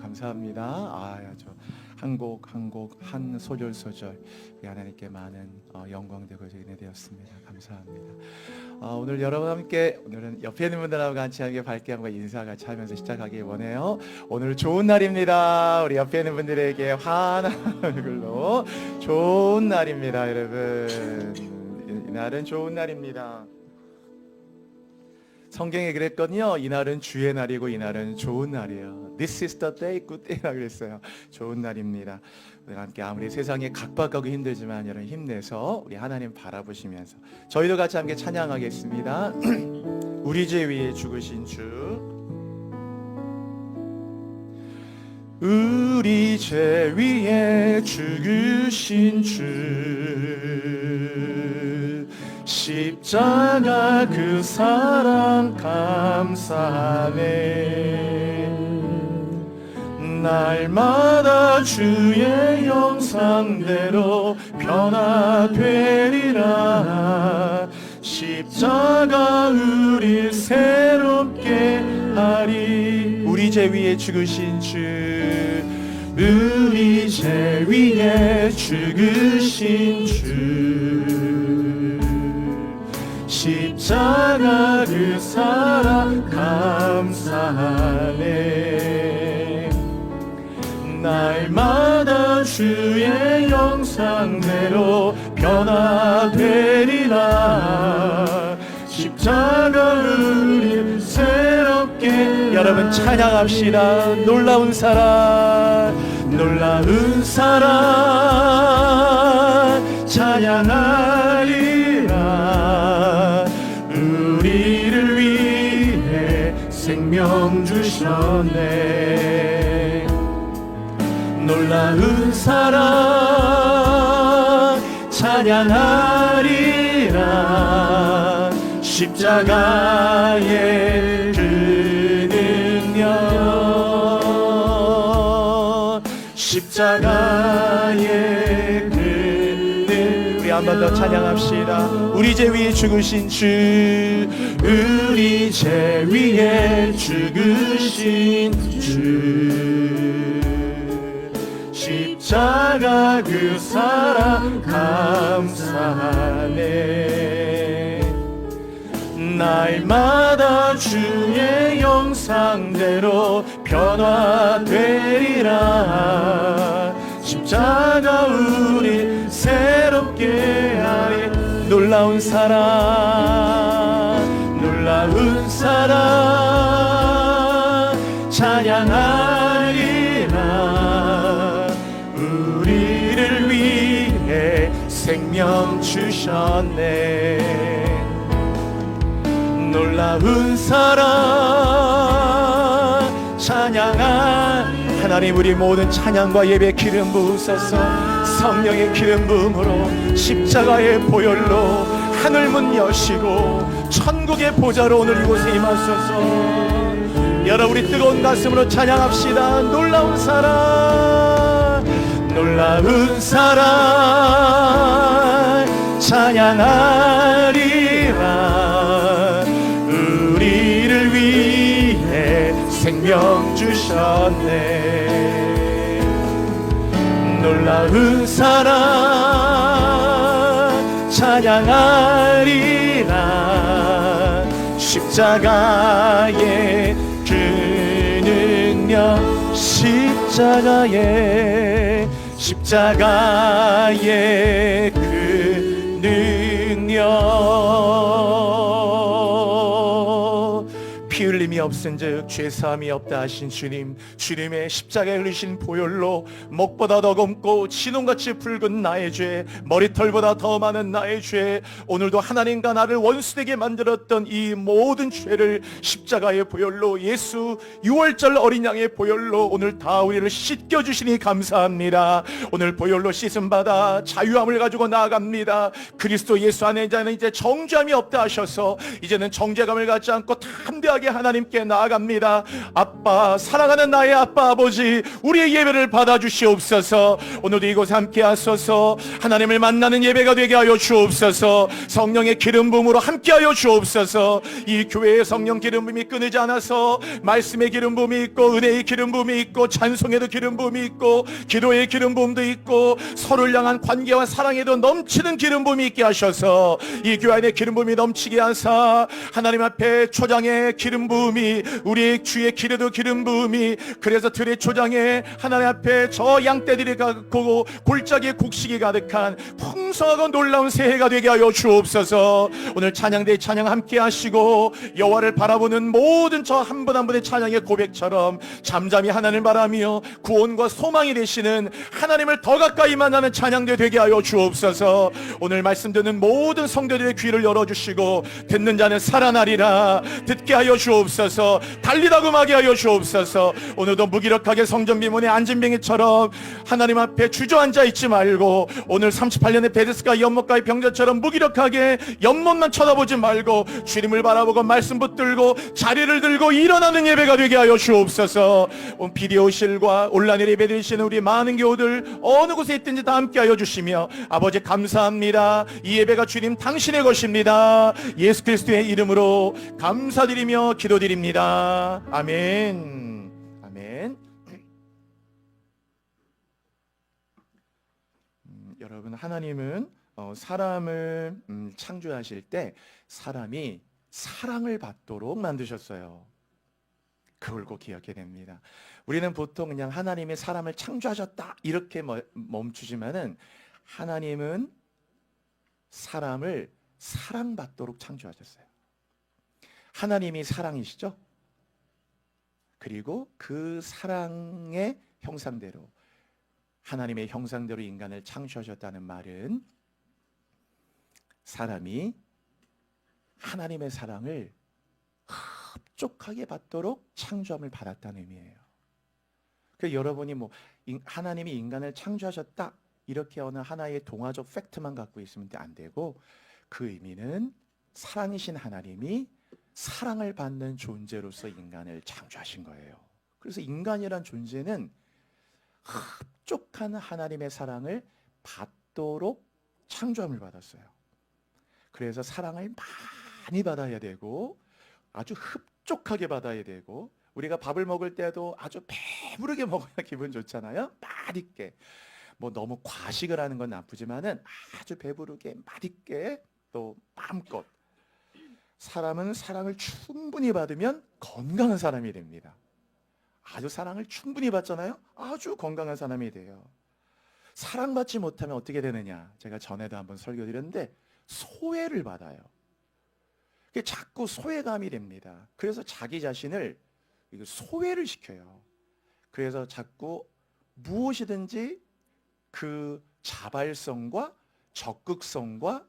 감사합니다. 아주 한 곡 한 소절 하나님께 많은 영광되고 인해되었습니다. 감사합니다. 오늘 여러분 함께 오늘은 옆에 있는 분들하고 같이 함께 밝게 한번 인사 같이 하면서 시작하기 원해요. 오늘 좋은 날입니다. 우리 옆에 있는 분들에게 환한 얼굴로 좋은 날입니다, 여러분. 이날은 좋은 날입니다. 성경에 그랬거든요. 이날은 주의 날이고 이날은 좋은 날이에요. This is the day, good day라고 그랬어요. 좋은 날입니다. 우리 함께 아무리 세상에 각박하고 힘들지만 여러분 힘내서 우리 하나님 바라보시면서 저희도 같이 함께 찬양하겠습니다. 우리 죄 위에 죽으신 주, 우리 죄 위에 죽으신 주, 십자가 그 사랑 감사하네. 날마다 주의 형상대로 변화되리라. 십자가 우릴 새롭게 하리. 우리 죄 위에 죽으신 주, 우리 죄 위에 죽으신 주, 십자가 그 사랑 감사하네. 날마다 주의 형상대로 변화되리라. 십자가 우리 새롭게. 여러분 찬양합시다. 놀라운 사랑, 놀라운 사랑 찬양하리라. 우리를 위해 생명 주셨네. 놀라운 사랑 찬양하리라. 십자가의 그 능력, 십자가의 그 능력. 우리 한 번 더 찬양합시다. 우리 죄 위에 죽으신 주, 우리 죄 위에 죽으신 주, 십자가 그 사랑 감사하네. 날마다 주의 형상대로 변화되리라. 십자가 우리 새롭게 하리. 놀라운 사랑, 놀라운 사랑 찬양하리라. 우리를 위해 생명 주셨네. 놀라운 사랑 찬양하. 하나님, 우리 모든 찬양과 예배 기름 부으소서. 성령의 기름 부음으로 십자가의 보혈로 하늘문 여시고 천국의 보좌로 오늘 이곳에 임하소서. 여러분, 우리 뜨거운 가슴으로 찬양합시다. 놀라운 사랑, 놀라운 사랑 찬양하리라. 우리를 위해 생명 주셨네. 놀라운 사랑 찬양하리라. 십자가의 그 능력, 십자가의 그 능력. 피 흘림이 없은즉 죄사함이 없다 하신 주님, 주님의 십자가에 흘리신 보혈로 목보다 더 검고 진홍같이 붉은 나의 죄, 머리털보다 더 많은 나의 죄, 오늘도 하나님과 나를 원수되게 만들었던 이 모든 죄를 십자가의 보혈로, 예수 6월절 어린 양의 보혈로 오늘 다 우리를 씻겨주시니 감사합니다. 오늘 보혈로 씻음받아 자유함을 가지고 나아갑니다. 그리스도 예수 안에 자는 이제 정죄함이 없다 하셔서 이제는 정죄감을 갖지 않고 담대하게 하나님 함께 나아갑니다. 아빠, 사랑하는 나의 아빠 아버지, 우리의 예배를 받아주시옵소서. 오늘도 이곳에 함께 하소서. 하나님을 만나는 예배가 되게 하여 주옵소서. 성령의 기름 부음으로 함께 하여 주옵소서. 이 교회의 성령 기름 부음이 끊이지 않아서 말씀의 기름 부음이 있고, 은혜의 기름 부음이 있고, 찬송에도 기름 부음이 있고, 기도의 기름 부음도 있고, 서로를 향한 관계와 사랑에도 넘치는 기름 부음이 있게 하셔서 이 교회 안에 기름 부음이 넘치게 하사 하나님 앞에 초장에 기름 부음이, 우리 주의 길에도 기름 부음이, 그래서 들의 초장에 하나님 앞에 저 양떼들이 가고 골짜기에 곡식이 가득한 풍성하고 놀라운 새해가 되게 하여 주옵소서. 오늘 찬양대 찬양 함께 하시고 여호와를 바라보는 모든 저 한 분 한 분의 찬양의 고백처럼 잠잠히 하나님을 바라며 구원과 소망이 되시는 하나님을 더 가까이 만나는 찬양대 되게 하여 주옵소서. 오늘 말씀 듣는 모든 성도들의 귀를 열어주시고 듣는 자는 살아나리라 듣게 하여 주옵소서. 달리다 금하게 하여 주옵소서. 오늘도 무기력하게 성전 비문에 앉은 뱅이처럼 하나님 앞에 주저앉아 있지 말고, 오늘 38년의 베데스가 연못가의 병자처럼 무기력하게 연못만 쳐다보지 말고 주님을 바라보고 말씀 붙들고 자리를 들고 일어나는 예배가 되게 하여 주옵소서. 비디오실과 온라인 예배 드리시는 우리 많은 교우들 어느 곳에 있든지 다 함께 하여 주시며 아버지 감사합니다. 이 예배가 주님 당신의 것입니다. 예수 그리스도의 이름으로 감사드리며 기도드립니다. 아멘. 아멘. 여러분, 하나님은 사람을 창조하실 때 사람이 사랑을 받도록 만드셨어요. 그걸 꼭 기억해야 됩니다. 우리는 보통 그냥 하나님이 사람을 창조하셨다 이렇게 멈추지만은 하나님은 사람을 사랑받도록 창조하셨어요. 하나님이 사랑이시죠? 그리고 그 사랑의 형상대로, 하나님의 형상대로 인간을 창조하셨다는 말은 사람이 하나님의 사랑을 흡족하게 받도록 창조함을 받았다는 의미예요. 그래서 여러분이 하나님이 인간을 창조하셨다 이렇게 어느 하나의 동화적 팩트만 갖고 있으면 안 되고, 그 의미는 사랑이신 하나님이 사랑을 받는 존재로서 인간을 창조하신 거예요. 그래서 인간이란 존재는 흡족한 하나님의 사랑을 받도록 창조함을 받았어요. 그래서 사랑을 많이 받아야 되고 아주 흡족하게 받아야 되고, 우리가 밥을 먹을 때도 아주 배부르게 먹어야 기분 좋잖아요. 맛있게. 너무 과식을 하는 건 나쁘지만은 아주 배부르게 맛있게 또 마음껏. 사람은 사랑을 충분히 받으면 건강한 사람이 됩니다. 아주 사랑을 충분히 받잖아요. 아주 건강한 사람이 돼요. 사랑받지 못하면 어떻게 되느냐? 제가 전에도 한번 설교드렸는데 소외를 받아요. 자꾸 소외감이 됩니다. 그래서 자기 자신을 소외를 시켜요. 그래서 자꾸 무엇이든지 그 자발성과 적극성과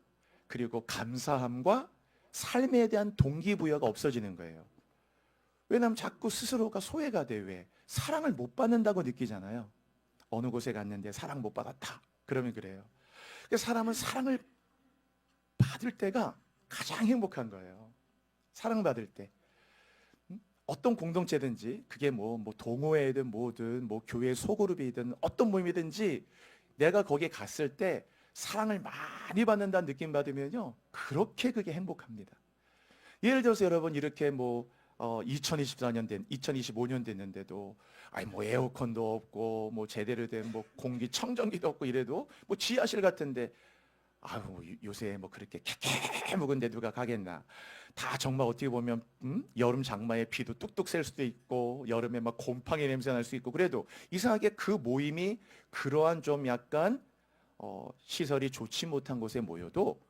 그리고 감사함과 삶에 대한 동기부여가 없어지는 거예요. 왜냐하면 자꾸 스스로가 소외가 돼. 왜? 사랑을 못 받는다고 느끼잖아요. 어느 곳에 갔는데 사랑 못 받았다 그러면 그래요. 사람은 사랑을 받을 때가 가장 행복한 거예요. 사랑받을 때. 어떤 공동체든지 그게 동호회든 뭐든 교회 소그룹이든 어떤 모임이든지 내가 거기에 갔을 때 사랑을 많이 받는다는 느낌 받으면요, 그렇게 그게 행복합니다. 예를 들어서 여러분 이렇게 2025년 됐는데도 에어컨도 없고 제대로 된 공기청정기도 없고 이래도 지하실 같은데 요새 그렇게 캐캐 묵은데 누가 가겠나. 다 정말 어떻게 보면 여름 장마에 비도 뚝뚝 셀 수도 있고 여름에 곰팡이 냄새 날 수 있고, 그래도 이상하게 그 모임이 그러한 좀 약간 시설이 좋지 못한 곳에 모여도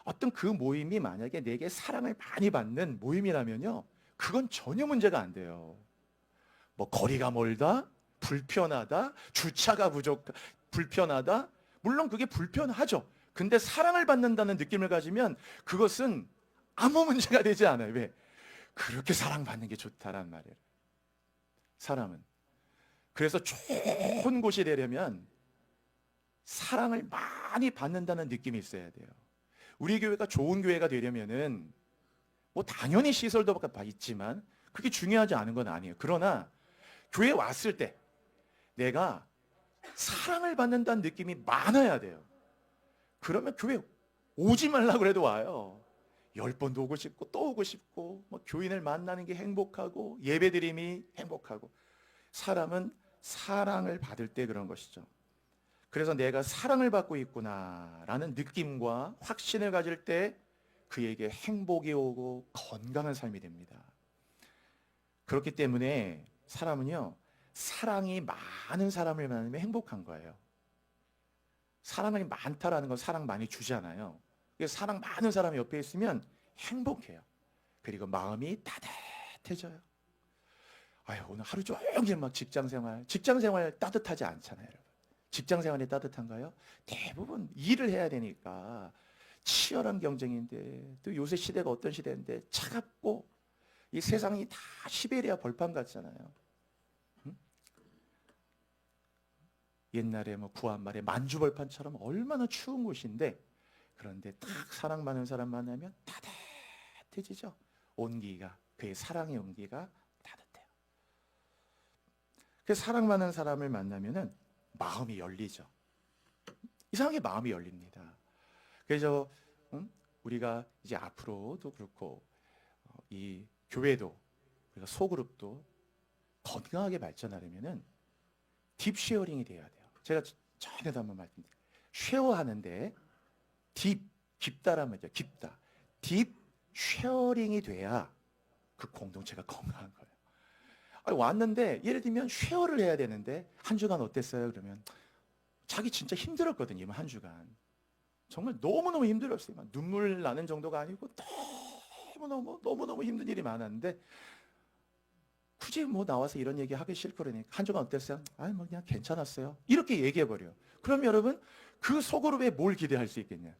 어떤 그 모임이 만약에 내게 사랑을 많이 받는 모임이라면요, 그건 전혀 문제가 안 돼요. 거리가 멀다, 불편하다, 주차가 불편하다, 물론 그게 불편하죠. 근데 사랑을 받는다는 느낌을 가지면 그것은 아무 문제가 되지 않아요. 왜? 그렇게 사랑받는 게 좋다란 말이에요. 사람은. 그래서 좋은 곳이 되려면 사랑을 많이 받는다는 느낌이 있어야 돼요. 우리 교회가 좋은 교회가 되려면은 당연히 시설도 있지만 그게 중요하지 않은 건 아니에요. 그러나 교회 왔을 때 내가 사랑을 받는다는 느낌이 많아야 돼요. 그러면 교회 오지 말라고 해도 와요. 10번도 오고 싶고 또 오고 싶고, 뭐 교인을 만나는 게 행복하고 예배드림이 행복하고. 사람은 사랑을 받을 때 그런 것이죠. 그래서 내가 사랑을 받고 있구나라는 느낌과 확신을 가질 때 그에게 행복이 오고 건강한 삶이 됩니다. 그렇기 때문에 사람은요, 사랑이 많은 사람을 만나면 행복한 거예요. 사랑이 많다라는 건 사랑 많이 주잖아요. 그래서 사랑 많은 사람이 옆에 있으면 행복해요. 그리고 마음이 따뜻해져요. 아유, 오늘 하루 종일 막 직장 생활 따뜻하지 않잖아요, 여러분. 직장 생활이 따뜻한가요? 대부분 일을 해야 되니까 치열한 경쟁인데, 또 요새 시대가 어떤 시대인데 차갑고 이 세상이 다 시베리아 벌판 같잖아요. 응? 옛날에 뭐 구한말에 만주벌판처럼 얼마나 추운 곳인데, 그런데 딱 사랑 많은 사람 만나면 따뜻해지죠. 온기가, 그의 사랑의 온기가 따뜻해요. 그 사랑 많은 사람을 만나면은 마음이 열리죠. 이상하게 마음이 열립니다. 그래서 우리가 이제 앞으로도 그렇고 이 교회도, 우리가 소그룹도 건강하게 발전하려면은 딥 쉐어링이 돼야 돼요. 제가 전에도 한번 말씀드릴게요. 쉐어하는데 깊다란 말이죠. 깊다. 딥 쉐어링이 돼야 그 공동체가 건강한 거예요. 아니, 왔는데 예를 들면 쉐어를 해야 되는데 한 주간 어땠어요? 그러면 자기 진짜 힘들었거든요. 한 주간. 정말 너무너무 힘들었어요. 막 눈물 나는 정도가 아니고 너무너무 힘든 일이 많았는데, 굳이 뭐 나와서 이런 얘기 하기 싫고 그러니까 한 주간 어땠어요? 아니 뭐 그냥 괜찮았어요. 이렇게 얘기해버려요. 그럼 여러분, 그 소그룹에 뭘 기대할 수 있겠냐?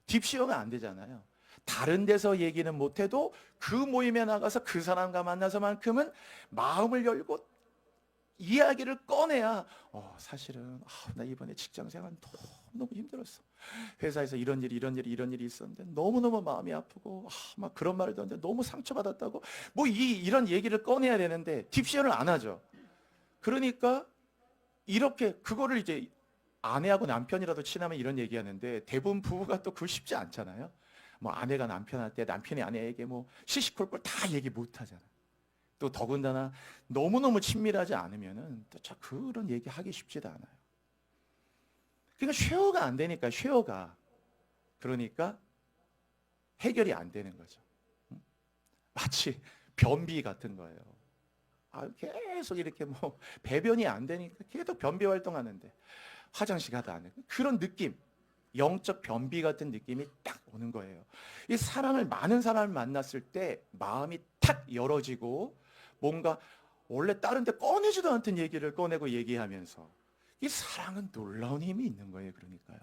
딥시어가 안 되잖아요. 다른 데서 얘기는 못해도 그 모임에 나가서 그 사람과 만나서만큼은 마음을 열고 이야기를 꺼내야, 사실은 나 이번에 직장 생활 너무 힘들었어. 회사에서 이런 일이 있었는데 너무너무 마음이 아프고 막 그런 말을 듣는데 너무 상처받았다고, 뭐 이런 얘기를 꺼내야 되는데 딥시어를 안 하죠. 그러니까 이렇게 그거를 이제 아내하고 남편이라도 친하면 이런 얘기하는데, 대부분 부부가 또 그거 쉽지 않잖아요. 뭐 아내가 남편한테, 남편이 아내에게 뭐 시시콜콜 다 얘기 못 하잖아요. 또 더군다나 너무너무 친밀하지 않으면은 또 그런 얘기 하기 쉽지도 않아요. 그러니까 쉐어가 안 되니까, 쉐어가. 그러니까 해결이 안 되는 거죠. 마치 변비 같은 거예요. 계속 이렇게 뭐 배변이 안 되니까 계속 변비 활동하는데 화장실 가도 안 해. 그런 느낌, 영적 변비 같은 느낌이 딱 오는 거예요. 이 사랑을 많은 사람을 만났을 때 마음이 탁 열어지고, 뭔가 원래 다른 데 꺼내지도 않던 얘기를 꺼내고 얘기하면서, 이 사랑은 놀라운 힘이 있는 거예요. 그러니까요.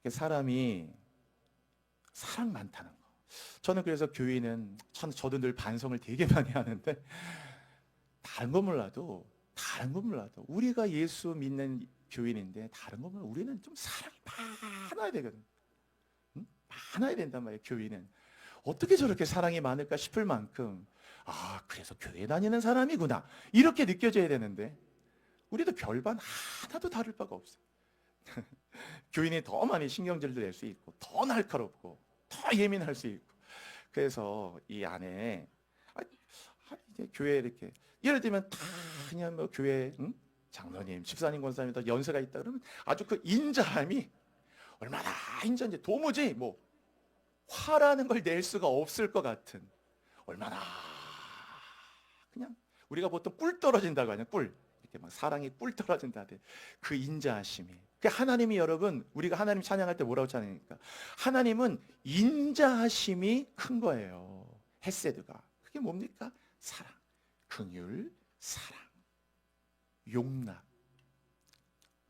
사람이 사랑 많다는 거. 저는 그래서 교회는 참, 저도 늘 반성을 되게 많이 하는데, 다른 거 몰라도 우리가 예수 믿는 교인인데, 다른 거 몰라도 우리는 좀 사랑이 많아야 되거든. 응? 많아야 된단 말이에요. 교인은 어떻게 저렇게 사랑이 많을까 싶을 만큼, 그래서 교회 다니는 사람이구나, 이렇게 느껴져야 되는데, 우리도 별반 하나도 다를 바가 없어요. 교인이 더 많이 신경질도 낼 수 있고, 더 날카롭고, 더 예민할 수 있고. 그래서 이 안에 이제 교회 이렇게 예를 들면 다 그냥 뭐 교회 장로님, 집사님, 권사님 다 연세가 있다 그러면 아주 그 인자함이 얼마나 인자인지 도무지 뭐 화라는 걸 낼 수가 없을 것 같은, 얼마나 그냥 우리가 보통 꿀 떨어진다고 하냐, 꿀 이렇게 막 사랑이 꿀 떨어진다 하듯 그 인자하심이. 그 하나님이, 여러분, 우리가 하나님 찬양할 때 뭐라고 찬양합니까? 하나님은 인자하심이 큰 거예요. 헤세드가. 그게 뭡니까? 사랑, 긍휼, 사랑, 용납.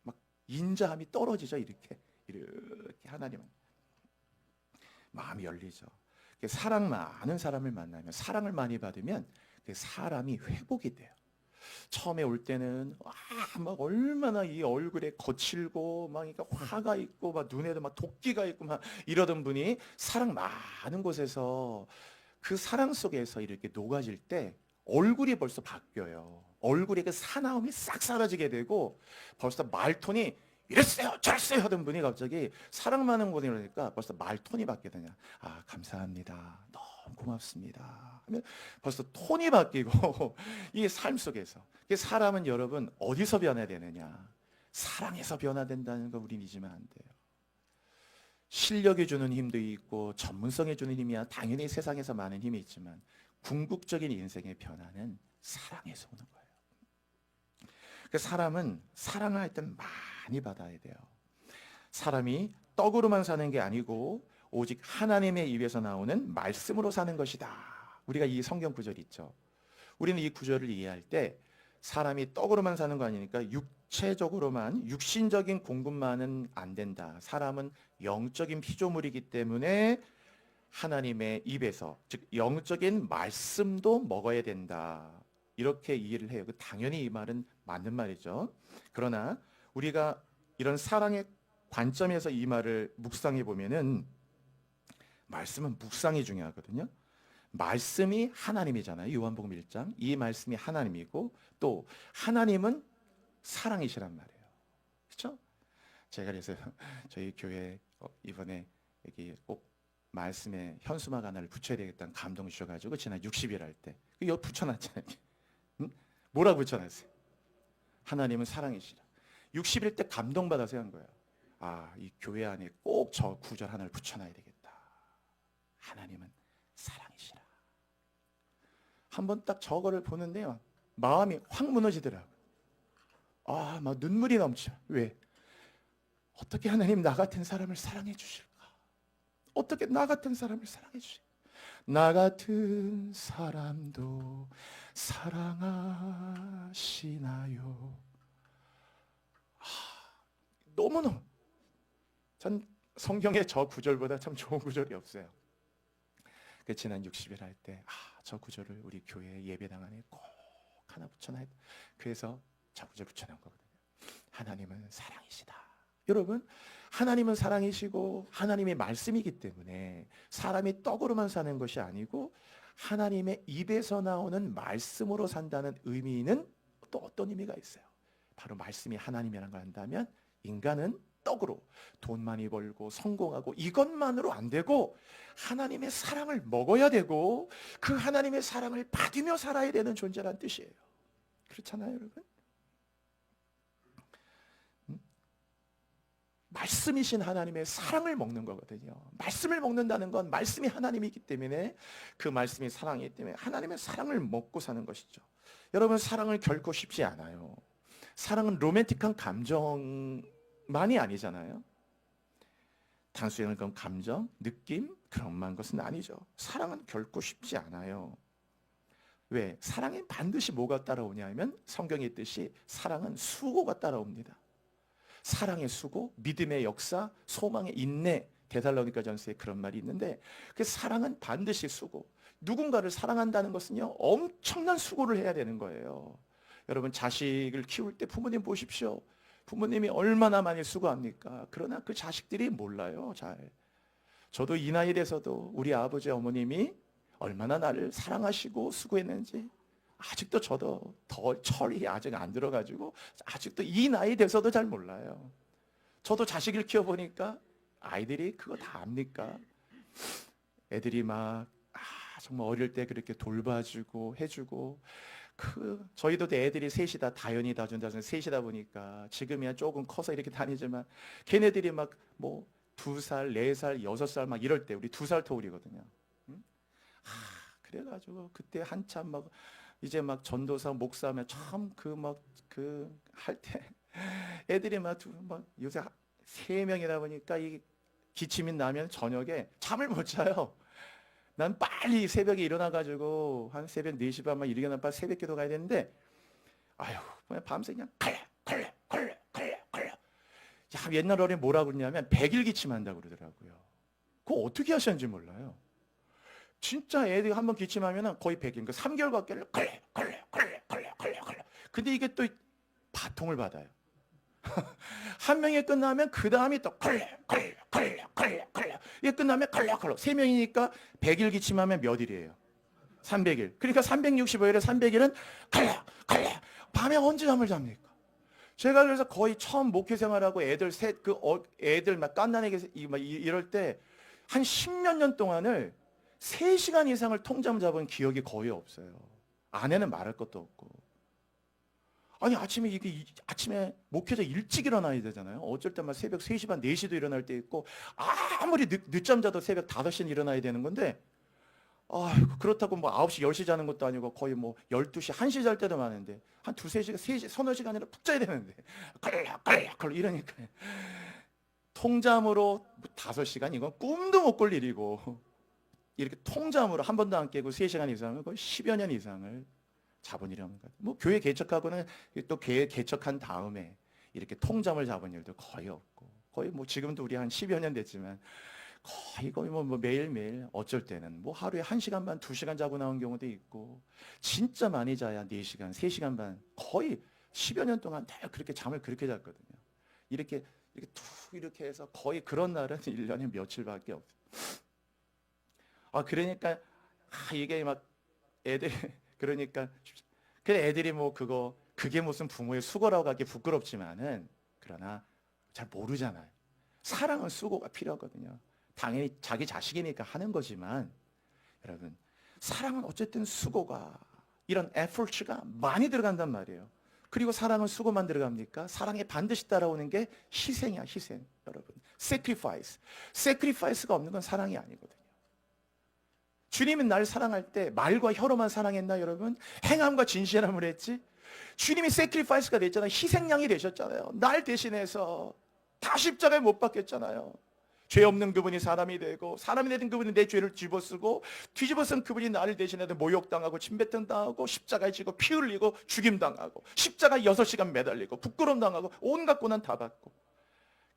막 인자함이 떨어지죠. 이렇게 하나님은 마음이 열리죠. 사랑 많은 사람을 만나면, 사랑을 많이 받으면 그 사람이 회복이 돼요. 처음에 올 때는 막 얼마나 이 얼굴에 거칠고 막 그러니까 화가 있고 막 눈에도 막 도끼가 있고 막 이러던 분이 사랑 많은 곳에서 그 사랑 속에서 이렇게 녹아질 때 얼굴이 벌써 바뀌어요. 얼굴에 그 사나움이 싹 사라지게 되고 벌써 말톤이 이랬어요 저랬어요 하던 분이 갑자기 사랑 많은 분이 그러니까 벌써 말톤이 바뀌게 되냐. 아 감사합니다. 너무 고맙습니다. 하면 벌써 톤이 바뀌고 이 삶 속에서 사람은 여러분 어디서 변해야 되느냐. 사랑에서 변화된다는 거 우린 잊으면 안 돼요. 실력이 주는 힘도 있고 전문성이 주는 힘이야 당연히 세상에서 많은 힘이 있지만 궁극적인 인생의 변화는 사랑에서 오는 거예요. 그 사람은 사랑을 할 때 많이 받아야 돼요. 사람이 떡으로만 사는 게 아니고 오직 하나님의 입에서 나오는 말씀으로 사는 것이다. 우리가 이 성경 구절이 있죠. 우리는 이 구절을 이해할 때 사람이 떡으로만 사는 거 아니니까 육체적으로만 육신적인 공급만은 안 된다. 사람은 영적인 피조물이기 때문에 하나님의 입에서 즉 영적인 말씀도 먹어야 된다. 이렇게 이해를 해요. 당연히 이 말은 맞는 말이죠. 그러나 우리가 이런 사랑의 관점에서 이 말을 묵상해 보면은 말씀은 묵상이 중요하거든요. 말씀이 하나님이잖아요. 요한복음 1장. 이 말씀이 하나님이고 또 하나님은 사랑이시란 말이에요. 그렇죠? 제가 그래서 저희 교회 이번에 여기 꼭 말씀에 현수막 하나를 붙여야 되겠다는 감동 주셔가지고 지난 60일 할 때 여기 붙여놨잖아요. 응? 뭐라고 붙여놨어요? 하나님은 사랑이시라. 60일 때 감동받아서 한 거예요. 아, 이 교회 안에 꼭 저 구절 하나를 붙여놔야 되겠다. 하나님은 사랑이시라. 한번 딱 저거를 보는데요, 마음이 확 무너지더라고요. 아, 막 눈물이 넘쳐. 왜? 어떻게 하나님 나 같은 사람을 사랑해 주실까? 어떻게 나 같은 사람을 사랑해 주실까? 나 같은 사람도 사랑하시나요? 아, 너무너무 전 성경에 저 구절보다 참 좋은 구절이 없어요. 그 지난 60일 할 때 저 구절을 우리 교회 예배당 안에 꼭 하나 붙여놔야 돼. 그래서 저 구절 붙여놓은 거거든요. 하나님은 사랑이시다. 여러분, 하나님은 사랑이시고 하나님의 말씀이기 때문에 사람이 떡으로만 사는 것이 아니고 하나님의 입에서 나오는 말씀으로 산다는 의미는 또 어떤 의미가 있어요. 바로 말씀이 하나님이라는 걸 안다면 인간은 떡으로 돈 많이 벌고 성공하고 이것만으로 안 되고 하나님의 사랑을 먹어야 되고 그 하나님의 사랑을 받으며 살아야 되는 존재란 뜻이에요. 그렇잖아요, 여러분? 말씀이신 하나님의 사랑을 먹는 거거든요. 말씀을 먹는다는 건 말씀이 하나님이기 때문에 그 말씀이 사랑이기 때문에 하나님의 사랑을 먹고 사는 것이죠. 여러분, 사랑을 결코 쉽지 않아요. 사랑은 로맨틱한 감정만이 아니잖아요. 단순한 그런 감정, 느낌 그런만 것은 아니죠. 사랑은 결코 쉽지 않아요. 왜? 사랑에 반드시 뭐가 따라오냐면 성경에 있듯이 사랑은 수고가 따라옵니다. 사랑의 수고, 믿음의 역사, 소망의 인내, 데살로니가전서에 그런 말이 있는데 그 사랑은 반드시 수고. 누군가를 사랑한다는 것은요 엄청난 수고를 해야 되는 거예요. 여러분, 자식을 키울 때 부모님 보십시오. 부모님이 얼마나 많이 수고합니까? 그러나 그 자식들이 몰라요, 잘. 저도 이 나이 돼서도 우리 아버지 어머님이 얼마나 나를 사랑하시고 수고했는지 아직도 저도 더 철이 아직 안 들어가지고 아직도 이 나이 돼서도 잘 몰라요. 저도 자식을 키워보니까 아이들이 그거 다 압니까? 애들이 막 정말 어릴 때 그렇게 돌봐주고 해주고 저희도 애들이 셋이다 다연이 다준다 셋이다 보니까 지금이야 조금 커서 이렇게 다니지만 걔네들이 막 뭐 2살, 4살, 6살 막 이럴 때 우리 2살 터울이거든요. 응? 그래가지고 그때 한참 막 이제 막 전도사 목사하면 참 할 때 애들이 막 요새 3명이다 보니까 이 기침이 나면 저녁에 잠을 못 자요. 난 빨리 새벽에 일어나가지고 한 새벽 4시 반 막 일어나 빨리 새벽 기도 가야 되는데 아유 밤새 그냥 걸려. 야, 옛날 어른이 뭐라고 그러냐면 100일 기침한다고 그러더라고요. 그거 어떻게 하셨는지 몰라요. 진짜 애들이 한번 기침하면 거의 100일, 그러니까 3개월 밖에 걸려. 근데 이게 또 바통을 받아요. 한 명이 끝나면 그 다음이 또 걸려. 이게 끝나면 컬럭컬럭 3명이니까 100일 기침하면 몇 일이에요? 300일. 그러니까 365일에 300일은 컬럭컬럭 밤에 언제 잠을 잡니까? 제가 그래서 거의 처음 목회 생활하고 애들 애들 막 깐난애기 이럴 때 한 10몇 년 동안을 3시간 이상을 통잠 잡은 기억이 거의 없어요. 아내는 말할 것도 없고. 아니 아침에 목회자 일찍 일어나야 되잖아요. 어쩔 때만 새벽 3시 반 4시도 일어날 때 있고 아무리 늦잠 자도 새벽 5시는 일어나야 되는 건데 그렇다고 뭐 9시 10시 자는 것도 아니고 거의 뭐 12시 1시 잘 때도 많은데 한 2-3시간 3시 서너 시간이나 푹 자야 되는데 컬럭컬럭 이러니까 통잠으로 5시간 이건 꿈도 못 꿀 일이고 이렇게 통잠으로 한 번도 안 깨고 3시간 이상을 거의 10여 년 이상을 잡은 일이 없는 것 같아요. 뭐 교회 개척하고는 또 교회 개척한 다음에 이렇게 통잠을 잡은 일도 거의 없고 거의 뭐 지금도 우리 한 10여 년 됐지만 거의 뭐 매일매일 어쩔 때는 뭐 하루에 1시간 반 2시간 자고 나온 경우도 있고 진짜 많이 자야 4시간 3시간 반 거의 10여 년 동안 다 그렇게 잠을 그렇게 잤거든요. 이렇게 툭 이렇게 해서 거의 그런 날은 1년에 며칠밖에 없어요. 그러니까 이게 막 애들이 그러니까 그 애들이 뭐 그게 무슨 부모의 수고라고 하기 부끄럽지만은 그러나 잘 모르잖아요. 사랑은 수고가 필요하거든요. 당연히 자기 자식이니까 하는 거지만 여러분 사랑은 어쨌든 수고가 이런 에포츠가 많이 들어간단 말이에요. 그리고 사랑은 수고만 들어갑니까? 사랑에 반드시 따라오는 게 희생이야, 희생. 여러분 sacrifice가 없는 건 사랑이 아니거든요. 주님은 날 사랑할 때 말과 혀로만 사랑했나 여러분? 행함과 진실함을 했지? 주님이 sacrifice가 됐잖아요. 희생양이 되셨잖아요. 날 대신해서 다 십자가에 못 박혔잖아요. 죄 없는 그분이 사람이 되고 사람이 되는 그분이 내 죄를 뒤집어쓰고 뒤집어쓴 그분이 나를 대신해서 모욕당하고 침뱉음 당하고 십자가에 지고 피 흘리고 죽임당하고 십자가에 6시간 매달리고 부끄러움 당하고 온갖 고난 다 받고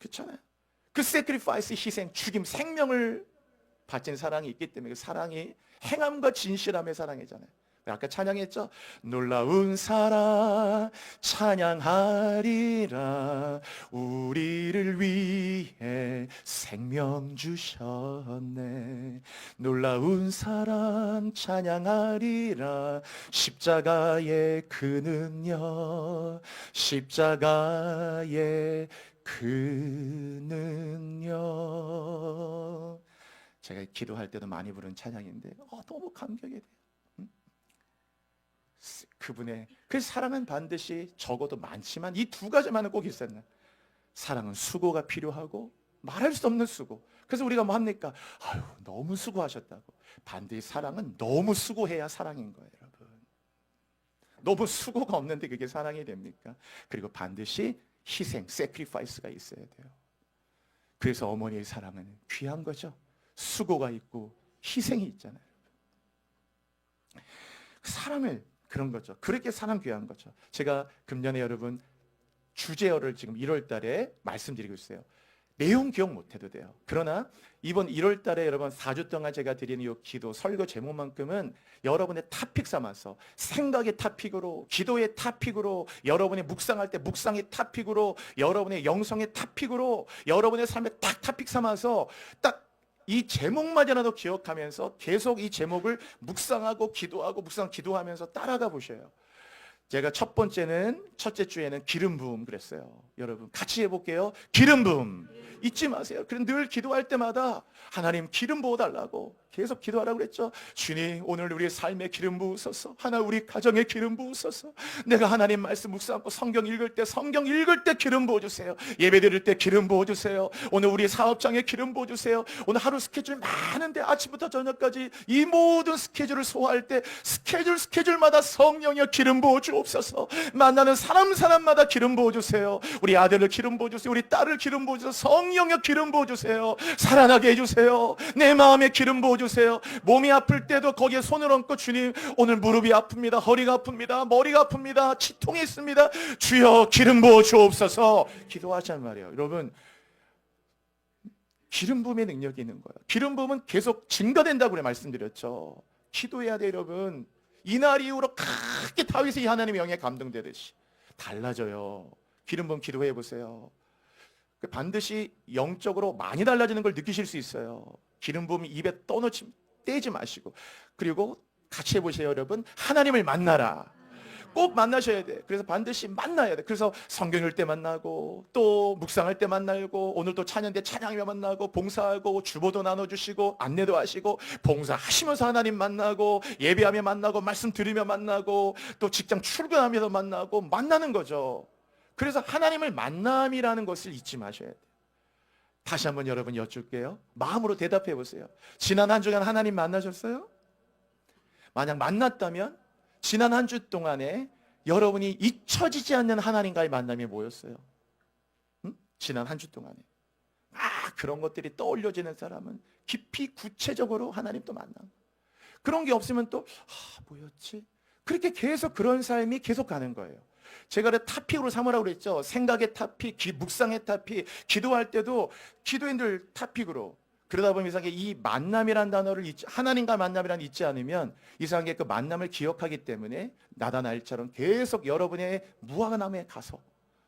그렇잖아요. 그 sacrifice 희생 죽임 생명을 바친 사랑이 있기 때문에 그 사랑이 행함과 진실함의 사랑이잖아요. 아까 찬양했죠? 놀라운 사랑 찬양하리라 우리를 위해 생명 주셨네. 놀라운 사랑 찬양하리라 십자가의 그 능력 십자가의 그 능력. 제가 기도할 때도 많이 부른 찬양인데 너무 감격이 돼요. 그분의 그 사랑은 반드시 적어도 많지만 이 2가지만은 꼭 있었나. 사랑은 수고가 필요하고 말할 수 없는 수고. 그래서 우리가 뭐 합니까? 너무 수고하셨다고. 반드시 사랑은 너무 수고해야 사랑인 거예요, 여러분. 너무 수고가 없는데 그게 사랑이 됩니까? 그리고 반드시 희생, sacrifice가 있어야 돼요. 그래서 어머니의 사랑은 귀한 거죠. 수고가 있고 희생이 있잖아요. 사랑을 그런 거죠. 그렇게 사랑 귀한 거죠. 제가 금년에 여러분 주제어를 지금 1월 달에 말씀드리고 있어요. 내용 기억 못해도 돼요. 그러나 이번 1월 달에 여러분 4주 동안 제가 드리는 이 기도 설교 제목만큼은 여러분의 타픽 삼아서 생각의 타픽으로 기도의 타픽으로 여러분이 묵상할 때 묵상의 타픽으로 여러분의 영성의 타픽으로 여러분의 삶의 딱 타픽 삼아서 딱 이 제목마저라도 기억하면서 계속 이 제목을 묵상하고 기도하고 기도하면서 따라가 보셔요. 제가 첫째 주에는 기름 부음 그랬어요. 여러분 같이 해볼게요. 기름 부음 잊지 마세요. 그럼 늘 기도할 때마다 하나님 기름 부어달라고 계속 기도하라고 그랬죠. 주님 오늘 우리의 삶에 기름 부으소서. 우리 가정에 기름 부으소서. 내가 하나님 말씀 묵상하고 성경 읽을 때 기름 부어주세요. 예배 드릴 때 기름 부어주세요. 오늘 우리 사업장에 기름 부어주세요. 오늘 하루 스케줄 많은데 아침부터 저녁까지 이 모든 스케줄을 소화할 때 스케줄마다 성령의 기름 부어주옵소서. 만나는 사람마다 기름 부어주세요. 우리 아들을 기름 부어주세요. 우리 딸을 기름 부어주세요. 성령의 기름 부어주세요. 살아나게 해주세요. 내 마음에 기름 부어주세요. 몸이 아플 때도 거기에 손을 얹고 주님 오늘 무릎이 아픕니다. 허리가 아픕니다. 머리가 아픕니다. 치통이 있습니다. 주여 기름 부어 주옵소서 기도하자는 말이에요. 여러분 기름 부음의 능력이 있는 거예요. 기름 부음은 계속 증가된다고 그래 말씀드렸죠. 기도해야 돼 여러분. 이날 이후로 크게 다윗이 하나님의 영에 감동되듯이 달라져요. 기름 부음 기도해 보세요. 반드시 영적으로 많이 달라지는 걸 느끼실 수 있어요. 기름 부음 입에 떠놓지 떼지 마시고, 그리고 같이 해보세요. 여러분, 하나님을 만나라. 꼭 만나셔야 돼. 그래서 반드시 만나야 돼. 그래서 성경 읽을 때 만나고, 또 묵상할 때 만나고, 오늘 또 찬양 때 찬양하며 만나고, 봉사하고, 주보도 나눠주시고, 안내도 하시고, 봉사하시면서 하나님 만나고, 예배하며 만나고, 말씀 들으며 만나고, 또 직장 출근하면서 만나고, 만나는 거죠. 그래서 하나님을 만남이라는 것을 잊지 마셔야 돼요. 다시 한번 여러분 여쭐게요. 마음으로 대답해 보세요. 지난 한 주간 하나님 만나셨어요? 만약 만났다면 지난 한 주 동안에 여러분이 잊혀지지 않는 하나님과의 만남이 뭐였어요? 응? 지난 한 주 동안에 그런 것들이 떠올려지는 사람은 깊이 구체적으로 하나님 또 만나. 그런 게 없으면 또 뭐였지? 그렇게 계속 그런 삶이 계속 가는 거예요. 제가 타픽으로 삼으라고 그랬죠. 생각의 타픽, 묵상의 타픽, 기도할 때도 기도인들 타픽으로. 그러다 보면 이상하게 이 만남이란 단어를 하나님과 만남이란 잊지 않으면 이상하게 그 만남을 기억하기 때문에 나다나엘처럼 계속 여러분의 무화과나무에 가서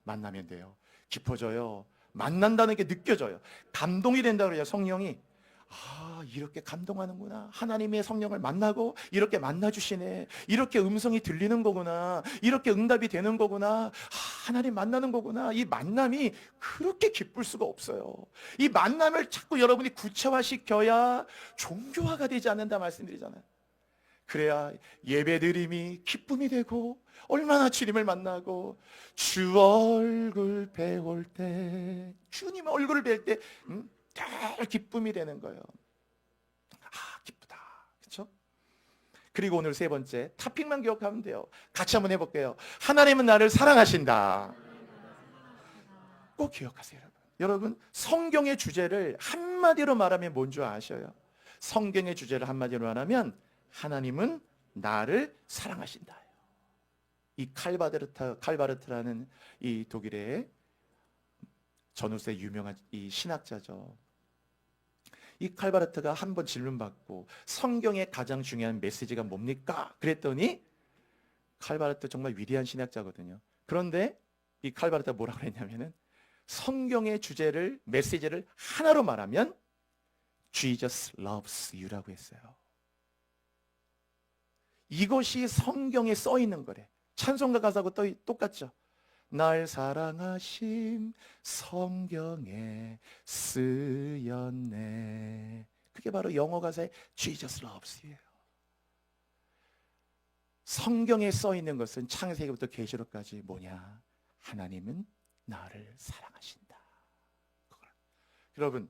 만나면 돼요. 깊어져요. 만난다는 게 느껴져요. 감동이 된다고 그래요. 성령이. 이렇게 감동하는구나. 하나님의 성령을 만나고 이렇게 만나주시네. 이렇게 음성이 들리는 거구나. 이렇게 응답이 되는 거구나. 하나님 만나는 거구나. 이 만남이 그렇게 기쁠 수가 없어요. 이 만남을 자꾸 여러분이 구체화시켜야 종교화가 되지 않는다 말씀드리잖아요. 그래야 예배드림이 기쁨이 되고, 얼마나 주님을 만나고 주 얼굴 배울 때, 주님 얼굴을 뵐 때 늘 기쁨이 되는 거예요. 기쁘다. 그렇죠? 그리고 오늘 세 번째, 타픽만 기억하면 돼요. 같이 한번 해볼게요. 하나님은 나를 사랑하신다. 꼭 기억하세요, 여러분. 여러분, 성경의 주제를 한마디로 말하면 뭔 줄 아셔요? 성경의 주제를 한마디로 말하면 하나님은 나를 사랑하신다. 이 칼바르트라는 이 독일의 전후세 유명한 이 신학자죠. 이 칼바르트가 한번 질문받고 성경의 가장 중요한 메시지가 뭡니까? 그랬더니, 칼바르트 정말 위대한 신학자거든요. 그런데 이 칼바르트가 뭐라고 했냐면은, 성경의 주제를, 메시지를 하나로 말하면 Jesus loves you라고 했어요. 이것이 성경에 써 있는 거래. 찬송가 가사하고 똑같죠. 날 사랑하심 성경에 쓰였네. 그게 바로 영어 가사의 Jesus loves you예요. 성경에 써 있는 것은 창세기부터 계시록까지 뭐냐? 하나님은 나를 사랑하신다. 여러분,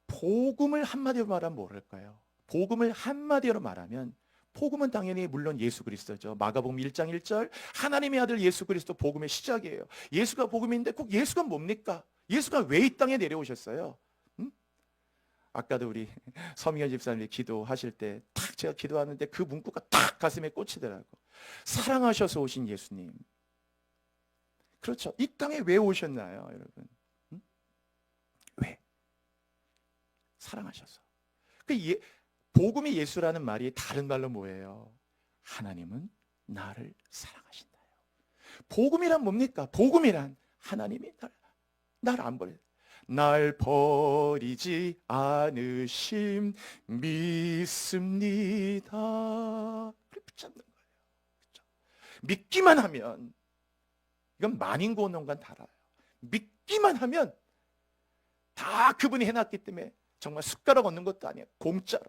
복음을 한마디로 말하면 뭐랄까요? 복음을 한마디로 말하면, 복음은 당연히 물론 예수 그리스도죠. 마가복음 1장 1절, 하나님의 아들 예수 그리스도 복음의 시작이에요. 예수가 복음인데 꼭 예수가 뭡니까? 예수가 왜 이 땅에 내려오셨어요? 아까도 우리 서미현 집사님이 기도하실 때 탁 제가 기도하는데 그 문구가 탁 가슴에 꽂히더라고. 사랑하셔서 오신 예수님. 그렇죠. 이 땅에 왜 오셨나요, 여러분? 왜? 사랑하셔서. 복음이 예수라는 말이 다른 말로 뭐예요? 하나님은 나를 사랑하신다요. 복음이란 뭡니까? 복음이란 하나님이 나를 안 버려요. 날 버리지 않으심 믿습니다. 그걸 붙잡는 거예요. 그렇죠? 믿기만 하면, 이건 만인고원론과는 달라요. 믿기만 하면 다 그분이 해놨기 때문에 정말 숟가락 얻는 것도 아니에요. 공짜로.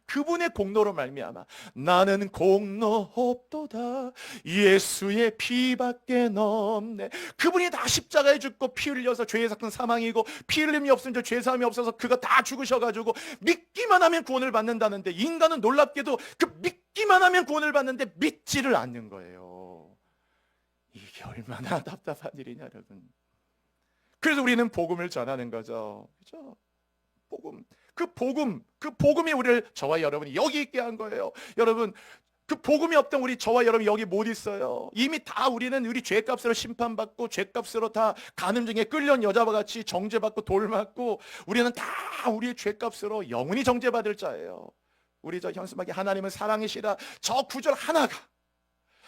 그분의 공로로 말미암아 나는 공로 없도다. 예수의 피밖에 없네. 그분이 다 십자가에 죽고 피 흘려서 죄의 삭은 사망이고, 피 흘림이 없으면 죄 사함이 없어서 그가 다 죽으셔가지고 믿기만 하면 구원을 받는다는데, 인간은 놀랍게도 그 믿기만 하면 구원을 받는데 믿지를 않는 거예요. 이게 얼마나 답답한 일이냐, 여러분. 그래서 우리는 복음을 전하는 거죠. 그렇죠? 그 복음이 우리를, 저와 여러분이 여기 있게 한 거예요. 여러분, 그 복음이 없던 저와 여러분이 여기 못 있어요. 이미 다 우리는 우리 죄값으로 심판받고, 죄값으로 다 간음중에 끌려온 여자와 같이 정죄받고 돌 맞고, 우리는 다 우리의 죄값으로 영원히 정죄받을 자예요. 우리 저 현수막에 하나님은 사랑이시라, 저 구절 하나가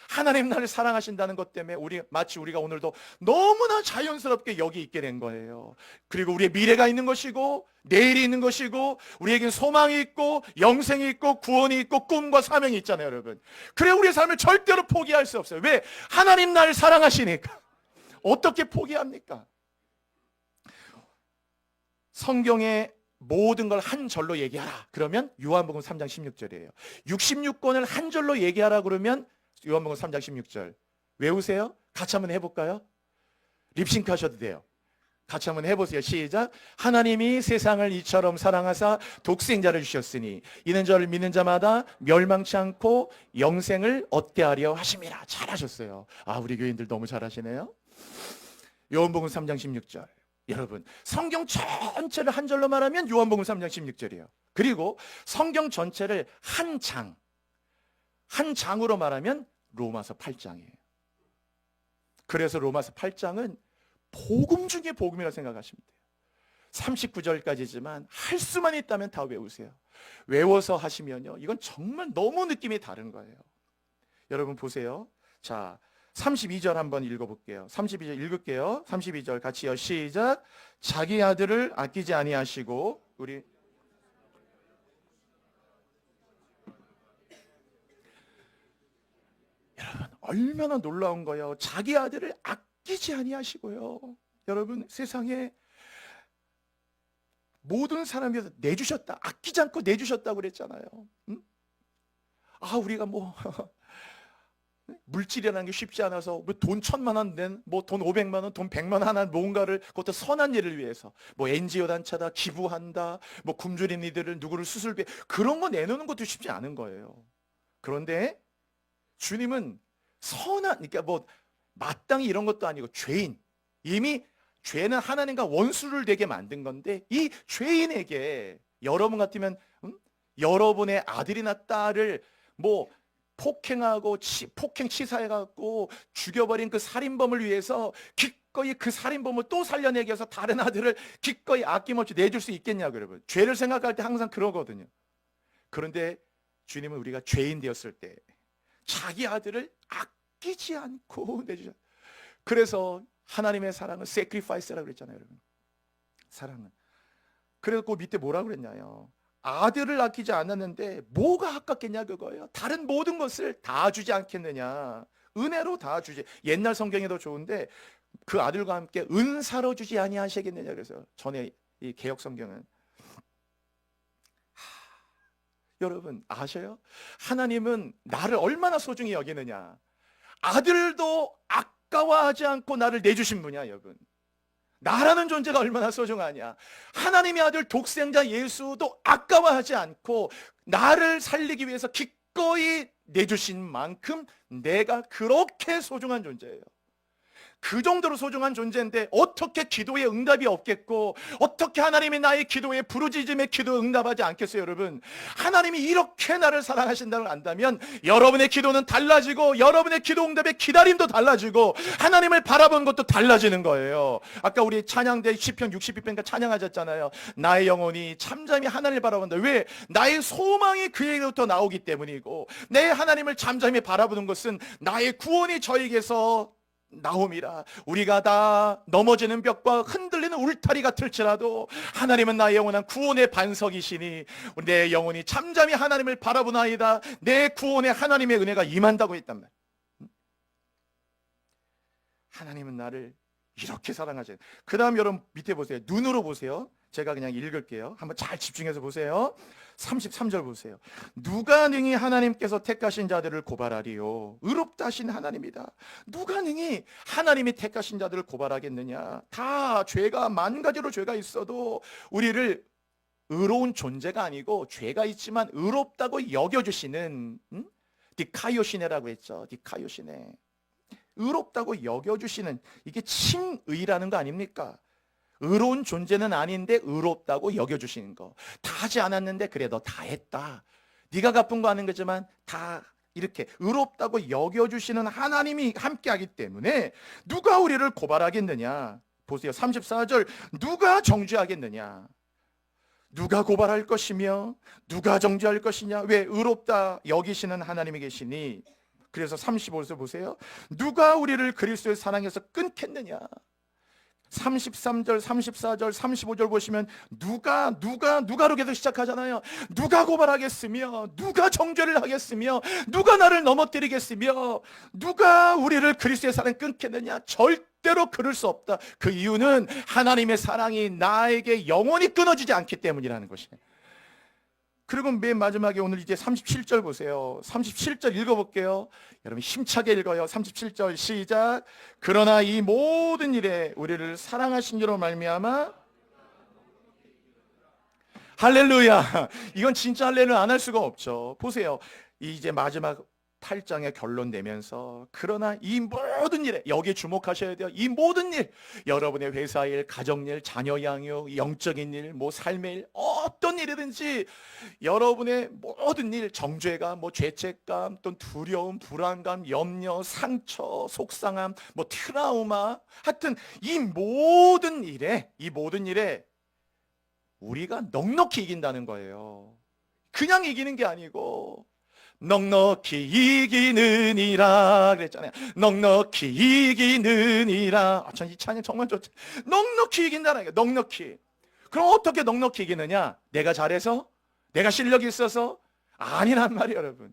하나님 나를 사랑하신다는 것 때문에 마치 우리가 오늘도 너무나 자연스럽게 여기 있게 된 거예요. 그리고 우리의 미래가 있는 것이고 내일이 있는 것이고 우리에겐 소망이 있고 영생이 있고 구원이 있고 꿈과 사명이 있잖아요, 여러분. 그래 우리의 삶을 절대로 포기할 수 없어요. 왜? 하나님 나를 사랑하시니까. 어떻게 포기합니까? 성경의 모든 걸 한 절로 얘기하라 그러면 요한복음 3장 16절이에요. 66권을 한 절로 얘기하라 그러면 요한복음 3장 16절. 외우세요. 같이 한번 해볼까요? 립싱크 하셔도 돼요. 같이 한번 해보세요. 시작. 하나님이 세상을 이처럼 사랑하사 독생자를 주셨으니 이는 저를 믿는 자마다 멸망치 않고 영생을 얻게 하려 하심이라. 잘하셨어요. 아, 우리 교인들 너무 잘하시네요. 요한복음 3장 16절. 여러분, 성경 전체를 한 절로 말하면 요한복음 3장 16절이에요. 그리고 성경 전체를 한 장으로 말하면 로마서 8장이에요. 그래서 로마서 8장은 복음 중에 복음이라고 생각하시면 돼요. 39절까지지만 할 수만 있다면 다 외우세요. 외워서 하시면요, 이건 정말 너무 느낌이 다른 거예요. 여러분 보세요. 자, 32절 한번 읽어볼게요. 32절 읽을게요. 32절 같이요. 시작. 자기 아들을 아끼지 아니하시고 우리 여러분 얼마나 놀라운 거예요. 자기 아들을 아끼지 아니하시고요. 여러분 세상에 모든 사람에 대해서 내주셨다. 아끼지 않고 내주셨다고 그랬잖아요. 응? 아, 우리가 뭐 물질이라는 게 쉽지 않아서 뭐 돈 1,000만 원 낸, 뭐 돈 500만 원, 돈 100만 원 하나 뭔가를 그것도 선한 일을 위해서 뭐 NGO 단체다, 기부한다, 뭐 굶주린 이들을 누구를 수술비 그런 거 내놓는 것도 쉽지 않은 거예요. 그런데 주님은 선한, 그러니까 뭐 마땅히 이런 것도 아니고 죄인, 이미 죄는 하나님과 원수를 되게 만든 건데 이 죄인에게 여러분 같으면 여러분의 아들이나 딸을 뭐 폭행하고 폭행 치사해갖고 죽여버린 그 살인범을 위해서 기꺼이 그 살인범을 또 살려내기 위해서 다른 아들을 기꺼이 아낌없이 내줄 수 있겠냐고. 여러분 죄를 생각할 때 항상 그러거든요. 그런데 주님은 우리가 죄인 되었을 때 자기 아들을 아끼지 않고 내주셨어요. 그래서 하나님의 사랑은 sacrifice라고 그랬잖아요, 여러분. 사랑은. 그래서 그 밑에 뭐라고 그랬냐요. 아들을 아끼지 않았는데 뭐가 아깝겠냐 그거예요. 다른 모든 것을 다 주지 않겠느냐. 은혜로 다 주지. 옛날 성경에도 좋은데 그 아들과 함께 은사로 주지 아니하시겠느냐. 그래서 전에 이 개역 성경은 여러분 아셔요? 하나님은 나를 얼마나 소중히 여기느냐. 아들도 아까워하지 않고 나를 내주신 분이야, 여러분. 나라는 존재가 얼마나 소중하냐. 하나님의 아들 독생자 예수도 아까워하지 않고 나를 살리기 위해서 기꺼이 내주신 만큼 내가 그렇게 소중한 존재예요. 그 정도로 소중한 존재인데 어떻게 기도에 응답이 없겠고 어떻게 하나님이 나의 기도에 부르짖음의 기도에 응답하지 않겠어요, 여러분. 하나님이 이렇게 나를 사랑하신다는 걸 안다면 여러분의 기도는 달라지고 여러분의 기도 응답의 기다림도 달라지고 하나님을 바라보는 것도 달라지는 거예요. 아까 우리 찬양대 시편 62편가 찬양하셨잖아요. 나의 영혼이 잠잠히 하나님을 바라본다. 왜? 나의 소망이 그에게부터 나오기 때문이고 내 하나님을 잠잠히 바라보는 것은 나의 구원이 저에게서 나옴이라. 우리가 다 넘어지는 벽과 흔들리는 울타리 같을지라도 하나님은 나의 영원한 구원의 반석이시니 내 영혼이 잠잠히 하나님을 바라보나이다. 내 구원에 하나님의 은혜가 임한다고 했단 말이에요. 하나님은 나를 이렇게 사랑하셔요. 그 다음 여러분 밑에 보세요. 눈으로 보세요. 제가 그냥 읽을게요. 한번 잘 집중해서 보세요. 33절 보세요. 누가 능히 하나님께서 택하신 자들을 고발하리요. 의롭다 하신 하나님이다. 누가 능히 하나님이 택하신 자들을 고발하겠느냐. 다 죄가 만 가지로 죄가 있어도 우리를 의로운 존재가 아니고 죄가 있지만 의롭다고 여겨주시는 디카요시네라고 했죠. 디카요시네. 의롭다고 여겨주시는, 이게 칭의라는 거 아닙니까? 의로운 존재는 아닌데 의롭다고 여겨주시는 거. 다 하지 않았는데 그래 너 다 했다. 네가 갚은 거 아는 거지만 다 이렇게 의롭다고 여겨주시는 하나님이 함께하기 때문에 누가 우리를 고발하겠느냐. 보세요. 34절. 누가 정죄하겠느냐. 누가 고발할 것이며 누가 정죄할 것이냐. 왜? 의롭다 여기시는 하나님이 계시니. 그래서 35절 보세요. 누가 우리를 그리스도의 사랑에서 끊겠느냐. 33절, 34절, 35절 보시면 누가로 계속 시작하잖아요. 누가 고발하겠으며, 누가 정죄를 하겠으며, 누가 나를 넘어뜨리겠으며, 누가 우리를 그리스도의 사랑에 끊겠느냐. 절대로 그럴 수 없다. 그 이유는 하나님의 사랑이 나에게 영원히 끊어지지 않기 때문이라는 것이에요. 그리고 맨 마지막에 오늘 이제 37절 보세요. 37절 읽어볼게요. 여러분 힘차게 읽어요. 37절 시작. 그러나 이 모든 일에 우리를 사랑하신 이로 말미암아. 할렐루야. 이건 진짜 할렐루야 안 할 수가 없죠. 보세요. 이제 마지막 8장의 결론 내면서 그러나 이 모든 일에, 여기에 주목하셔야 돼요. 이 모든 일, 여러분의 회사 일, 가정 일, 자녀 양육, 영적인 일, 뭐 삶의 일, 어떤 일이든지 여러분의 모든 일, 정죄감, 뭐 죄책감, 또 두려움, 불안감, 염려, 상처, 속상함, 뭐 트라우마, 하여튼 이 모든 일에 우리가 넉넉히 이긴다는 거예요. 그냥 이기는 게 아니고 넉넉히 이기느니라 그랬잖아요. 넉넉히 이기느니라. 전 이 찬양 정말 좋죠. 넉넉히 이긴다는 거예요. 넉넉히. 그럼 어떻게 넉넉히 이기느냐? 내가 잘해서? 내가 실력이 있어서? 아니란 말이에요, 여러분.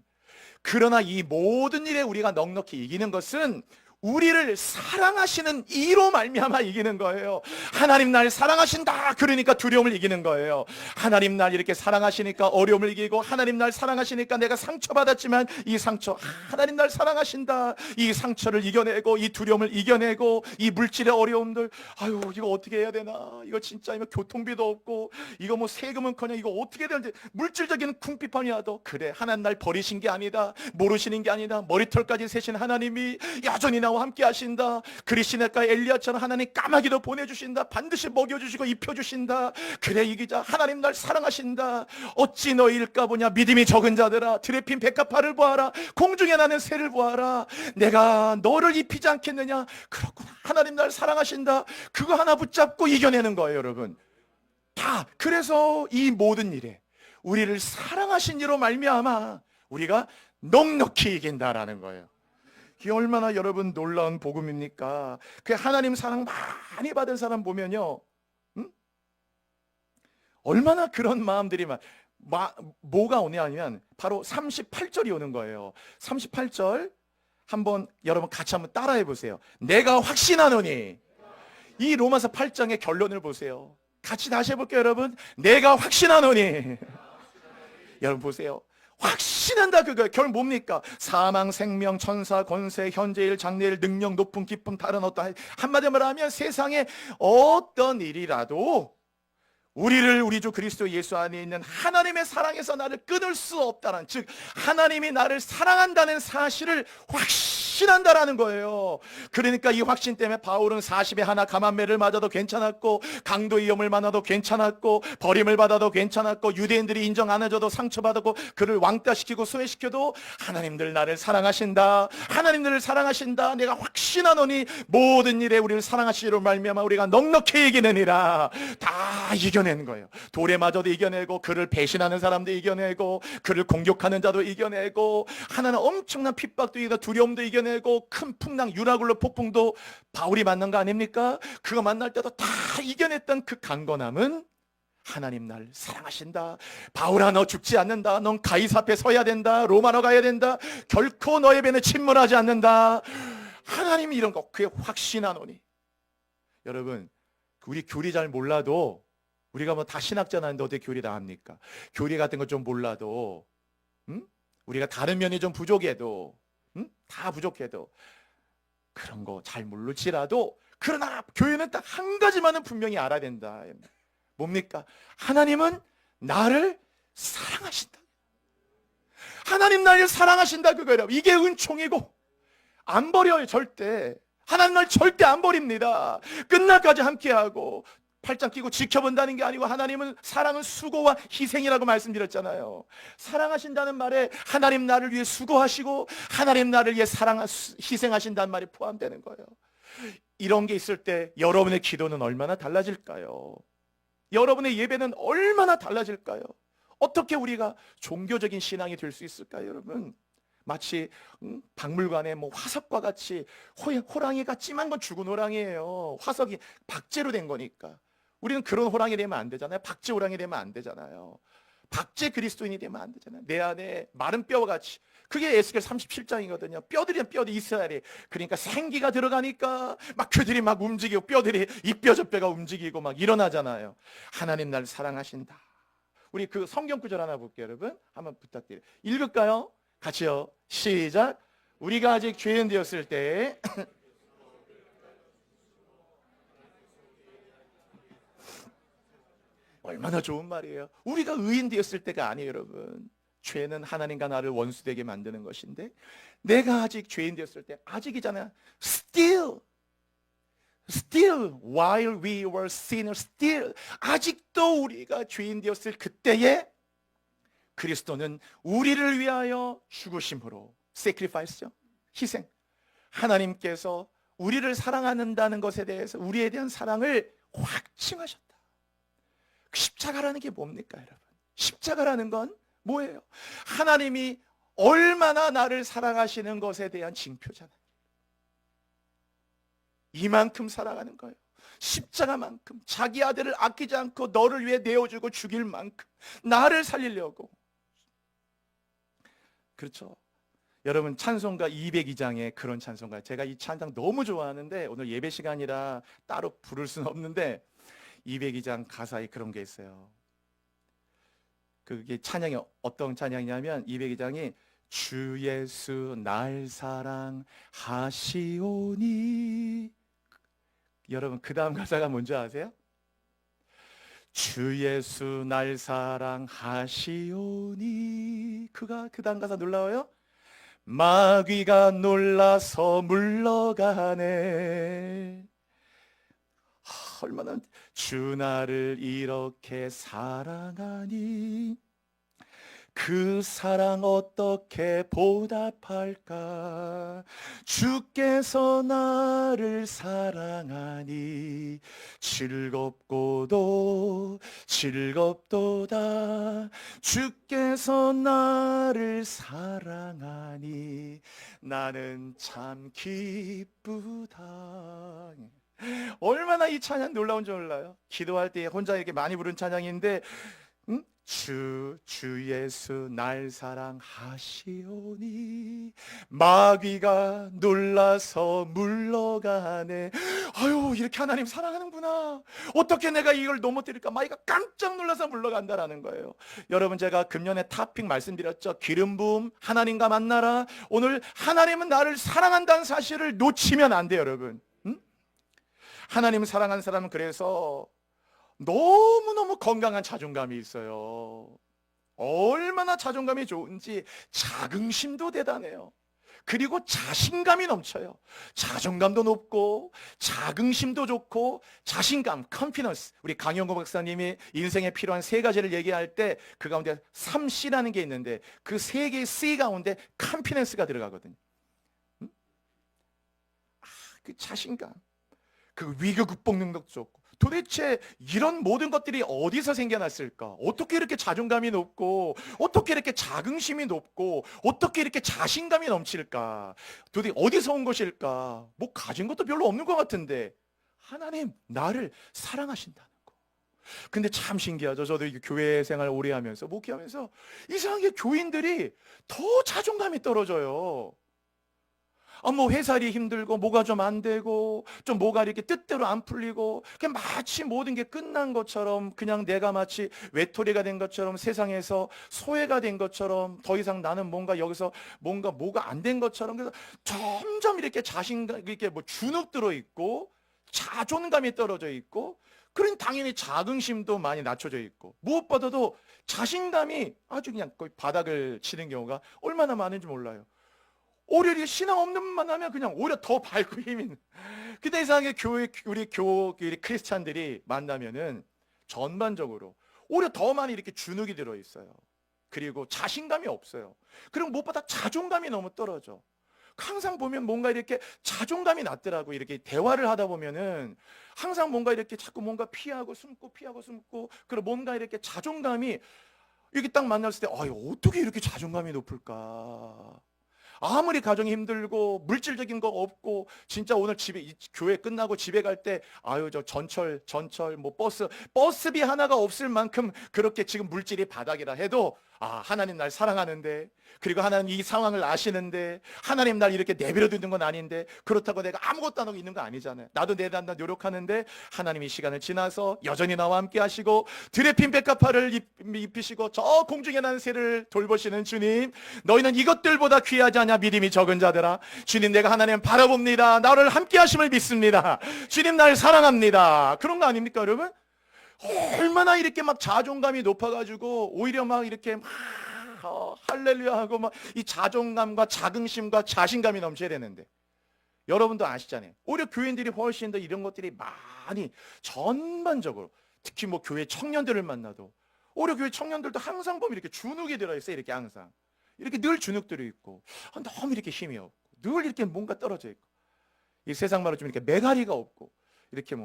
그러나 이 모든 일에 우리가 넉넉히 이기는 것은 우리를 사랑하시는 이로 말미암아 이기는 거예요. 하나님 날 사랑하신다. 그러니까 두려움을 이기는 거예요. 하나님 날 이렇게 사랑하시니까 어려움을 이기고, 하나님 날 사랑하시니까 내가 상처받았지만 이 상처, 하나님 날 사랑하신다. 이 상처를 이겨내고, 이 두려움을 이겨내고, 이 물질의 어려움들, 아유 이거 어떻게 해야 되나, 이거 진짜 이거 교통비도 없고, 이거 뭐 세금은커녕 이거 어떻게 해야 되는지, 물질적인 궁핍함이라도 그래 하나님 날 버리신 게 아니다, 모르시는 게 아니다, 머리털까지 세신 하나님이 여전히 나와 함께 하신다. 그리시네가 엘리야처럼 하나님 까마귀도 보내주신다. 반드시 먹여주시고 입혀주신다. 그래 이기자. 하나님 날 사랑하신다. 어찌 너희일까 보냐. 믿음이 적은 자들아, 드레핀 백합화를 보아라. 공중에 나는 새를 보아라. 내가 너를 입히지 않겠느냐. 그렇구나. 하나님 날 사랑하신다. 그거 하나 붙잡고 이겨내는 거예요, 여러분. 다. 그래서 이 모든 일에 우리를 사랑하신 이로 말미암아 우리가 넉넉히 이긴다라는 거예요. 이게 얼마나 여러분 놀라운 복음입니까? 그 하나님 사랑 많이 받은 사람 보면요, 얼마나 그런 마음들이 뭐가 오냐면 바로 38절이 오는 거예요. 38절 한번 여러분 같이 한번 따라해 보세요. 내가 확신하노니. 이 로마서 8장의 결론을 보세요. 같이 다시 해볼게요, 여러분. 내가 확신하노니. 여러분 보세요. 확신한다, 그거예요. 결국 뭡니까? 사망, 생명, 천사, 권세, 현재일, 장래일, 능력, 높음, 기쁨, 다른 어떤, 한마디로 말하면 세상에 어떤 일이라도 우리를 우리 주 그리스도 예수 안에 있는 하나님의 사랑에서 나를 끊을 수 없다는, 즉 하나님이 나를 사랑한다는 사실을 확신한다라는 거예요. 그러니까 이 확신 때문에 바울은 40에 하나 감한매를 맞아도 괜찮았고, 강도 위험을 만나도 괜찮았고, 버림을 받아도 괜찮았고, 유대인들이 인정 안 해줘도 상처받았고, 그를 왕따시키고 소외시켜도 하나님들 나를 사랑하신다. 하나님들을 사랑하신다. 내가 확신하노니 모든 일에 우리를 사랑하시기로 말미암아 우리가 넉넉히 이기느니라. 다 이겨내는 거예요. 돌에 맞아도 이겨내고, 그를 배신하는 사람도 이겨내고, 그를 공격하는 자도 이겨내고, 하나는 엄청난 핍박도 이기고, 두려움도 이겨내고, 큰 풍랑 유라굴로 폭풍도 바울이 만난 거 아닙니까? 그거 만날 때도 다 이겨냈던 그 강건함은 하나님 날 사랑하신다. 바울아 너 죽지 않는다. 넌 가이사 앞에 서야 된다. 로마로 가야 된다. 결코 너의 배는 침몰하지 않는다. 하나님이 이런 거 그게 확신하노니. 여러분 우리 교리 잘 몰라도, 우리가 뭐 다 신학자나는데 어떻게 교리 다 합니까? 교리 같은 거 좀 몰라도, 우리가 다른 면이 좀 부족해도, 다 부족해도, 그런 거 잘 모를지라도, 그러나 교회는 딱 한 가지만은 분명히 알아야 된다. 뭡니까? 하나님은 나를 사랑하신다. 하나님 나를 사랑하신다, 그거예요. 이게 은총이고, 안 버려요, 절대. 하나님 날 절대 안 버립니다. 끝날까지 함께하고, 팔짱 끼고 지켜본다는 게 아니고, 하나님은 사랑은 수고와 희생이라고 말씀드렸잖아요. 사랑하신다는 말에 하나님 나를 위해 수고하시고 하나님 나를 위해 희생하신다는 말이 포함되는 거예요. 이런 게 있을 때 여러분의 기도는 얼마나 달라질까요? 여러분의 예배는 얼마나 달라질까요? 어떻게 우리가 종교적인 신앙이 될 수 있을까요, 여러분? 마치 박물관에 뭐 화석과 같이 호랑이가 찜한 건 죽은 호랑이에요. 화석이 박제로 된 거니까. 우리는 그런 호랑이 되면 안 되잖아요. 박제 호랑이 되면 안 되잖아요. 박제 그리스도인이 되면 안 되잖아요. 내 안에 마른 뼈와 같이. 그게 에스겔 37장이거든요. 뼈들이란 뼈도 이스라엘이. 그러니까 생기가 들어가니까 막 그들이 막 움직이고 뼈들이 이 뼈 저 뼈가 움직이고 막 일어나잖아요. 하나님 날 사랑하신다. 우리 그 성경 구절 하나 볼게요, 여러분. 한번 부탁드려요. 읽을까요? 같이요. 시작. 우리가 아직 죄인 되었을 때 얼마나 좋은 말이에요. 우리가 의인 되었을 때가 아니에요, 여러분. 죄는 하나님과 나를 원수되게 만드는 것인데 내가 아직 죄인 되었을 때 아직이잖아요. Still while we were sinners still 아직도 우리가 죄인 되었을 그때에 그리스도는 우리를 위하여 죽으심으로 sacrifice죠. 희생. 하나님께서 우리를 사랑한다는 것에 대해서 우리에 대한 사랑을 확증하셨다. 십자가라는 게 뭡니까, 여러분? 십자가라는 건 뭐예요? 하나님이 얼마나 나를 사랑하시는 것에 대한 징표잖아요. 이만큼 사랑하는 거예요. 십자가만큼 자기 아들을 아끼지 않고 너를 위해 내어주고 죽일 만큼 나를 살리려고. 그렇죠. 여러분 찬송가 202장에 그런 찬송가, 제가 이 찬양 너무 좋아하는데 오늘 예배 시간이라 따로 부를 수는 없는데 202장 가사에 그런 게 있어요. 그게 찬양이 어떤 찬양이냐면 202장이 주 예수 날 사랑하시오니. 여러분 그 다음 가사가 뭔지 아세요? 주 예수 날 사랑하시오니. 그 다음 가사 놀라워요. 마귀가 놀라서 물러가네. 얼마나 주 나를 이렇게 사랑하니 그 사랑 어떻게 보답할까. 주께서 나를 사랑하니 즐겁고도 즐겁도다. 주께서 나를 사랑하니 나는 참 기쁘다. 얼마나 이 찬양 놀라운 줄 몰라요. 기도할 때 혼자 이렇게 많이 부른 찬양인데 주 예수 날 사랑하시오니 마귀가 놀라서 물러가네. 아유, 이렇게 하나님 사랑하는구나. 어떻게 내가 이걸 넘어뜨릴까. 마귀가 깜짝 놀라서 물러간다라는 거예요. 여러분 제가 금년에 탑픽 말씀드렸죠. 기름 부음, 하나님과 만나라. 오늘 하나님은 나를 사랑한다는 사실을 놓치면 안 돼요, 여러분. 하나님 사랑하는 사람은 그래서 너무너무 건강한 자존감이 있어요. 얼마나 자존감이 좋은지 자긍심도 대단해요. 그리고 자신감이 넘쳐요. 자존감도 높고 자긍심도 좋고 자신감, confidence. 우리 강영구 박사님이 인생에 필요한 세 가지를 얘기할 때 그 가운데 3C라는 게 있는데 그 세 개의 C 가운데 confidence가 들어가거든요. 그 자신감, 그 위기 극복 능력도 좋고. 도대체 이런 모든 것들이 어디서 생겨났을까? 어떻게 이렇게 자존감이 높고 어떻게 이렇게 자긍심이 높고 어떻게 이렇게 자신감이 넘칠까? 도대체 어디서 온 것일까? 뭐 가진 것도 별로 없는 것 같은데 하나님 나를 사랑하신다는 거. 근데 참 신기하죠. 저도 이게 교회 생활 오래 하면서 목회하면서 이상하게 교인들이 더 자존감이 떨어져요. 뭐 회사 일이 힘들고 뭐가 좀 안 되고 좀 뭐가 이렇게 뜻대로 안 풀리고 그냥 마치 모든 게 끝난 것처럼 그냥 내가 마치 외톨이가 된 것처럼 세상에서 소외가 된 것처럼 더 이상 나는 뭔가 여기서 뭐가 안 된 것처럼 그래서 점점 이렇게 자신감 이렇게 뭐 주눅 들어 있고 자존감이 떨어져 있고 그런 당연히 자긍심도 많이 낮춰져 있고 무엇보다도 자신감이 아주 그냥 거의 바닥을 치는 경우가 얼마나 많은지 몰라요. 오히려 신앙 없는 분만 하면 그냥 오히려 더 밝고 힘 있는. 근데 이상하게 우리 크리스찬들이 만나면은 전반적으로 오히려 더 많이 이렇게 주눅이 들어 있어요. 그리고 자신감이 없어요. 그리고 무엇보다 자존감이 너무 떨어져. 항상 보면 뭔가 이렇게 자존감이 낮더라고. 이렇게 대화를 하다 보면은 항상 뭔가 이렇게 자꾸 뭔가 피하고 숨고 그리고 뭔가 이렇게 자존감이 이렇게 딱 만났을 때 어떻게 이렇게 자존감이 높을까? 아무리 가정이 힘들고 물질적인 거 없고 진짜 오늘 집에 교회 끝나고 집에 갈 때 아유 저 전철 뭐 버스비 하나가 없을 만큼 그렇게 지금 물질이 바닥이라 해도 아 하나님 날 사랑하는데, 그리고 하나님 이 상황을 아시는데, 하나님 날 이렇게 내버려 두는 건 아닌데, 그렇다고 내가 아무것도 안 하고 있는 거 아니잖아요. 나도 내 단단 노력하는데 하나님이 시간을 지나서 여전히 나와 함께 하시고 드레핀 백합화를 입히시고 저 공중에 나는 새를 돌보시는 주님, 너희는 이것들보다 귀하지 않냐 믿음이 적은 자들아. 주님 내가 하나님 바라봅니다. 나를 함께 하심을 믿습니다. 주님 날 사랑합니다. 그런 거 아닙니까 여러분? 얼마나 이렇게 막 자존감이 높아가지고 오히려 막 이렇게 막 할렐루야 하고 막 이 자존감과 자긍심과 자신감이 넘쳐야 되는데, 여러분도 아시잖아요. 오히려 교인들이 훨씬 더 이런 것들이 많이 전반적으로, 특히 뭐 교회 청년들을 만나도 오히려 교회 청년들도 항상 보면 이렇게 주눅이 들어있어요. 이렇게 항상 이렇게 늘 주눅들이 있고 너무 이렇게 힘이 없고 늘 이렇게 뭔가 떨어져 있고, 이 세상 말로 좀 이렇게 메가리가 없고 이렇게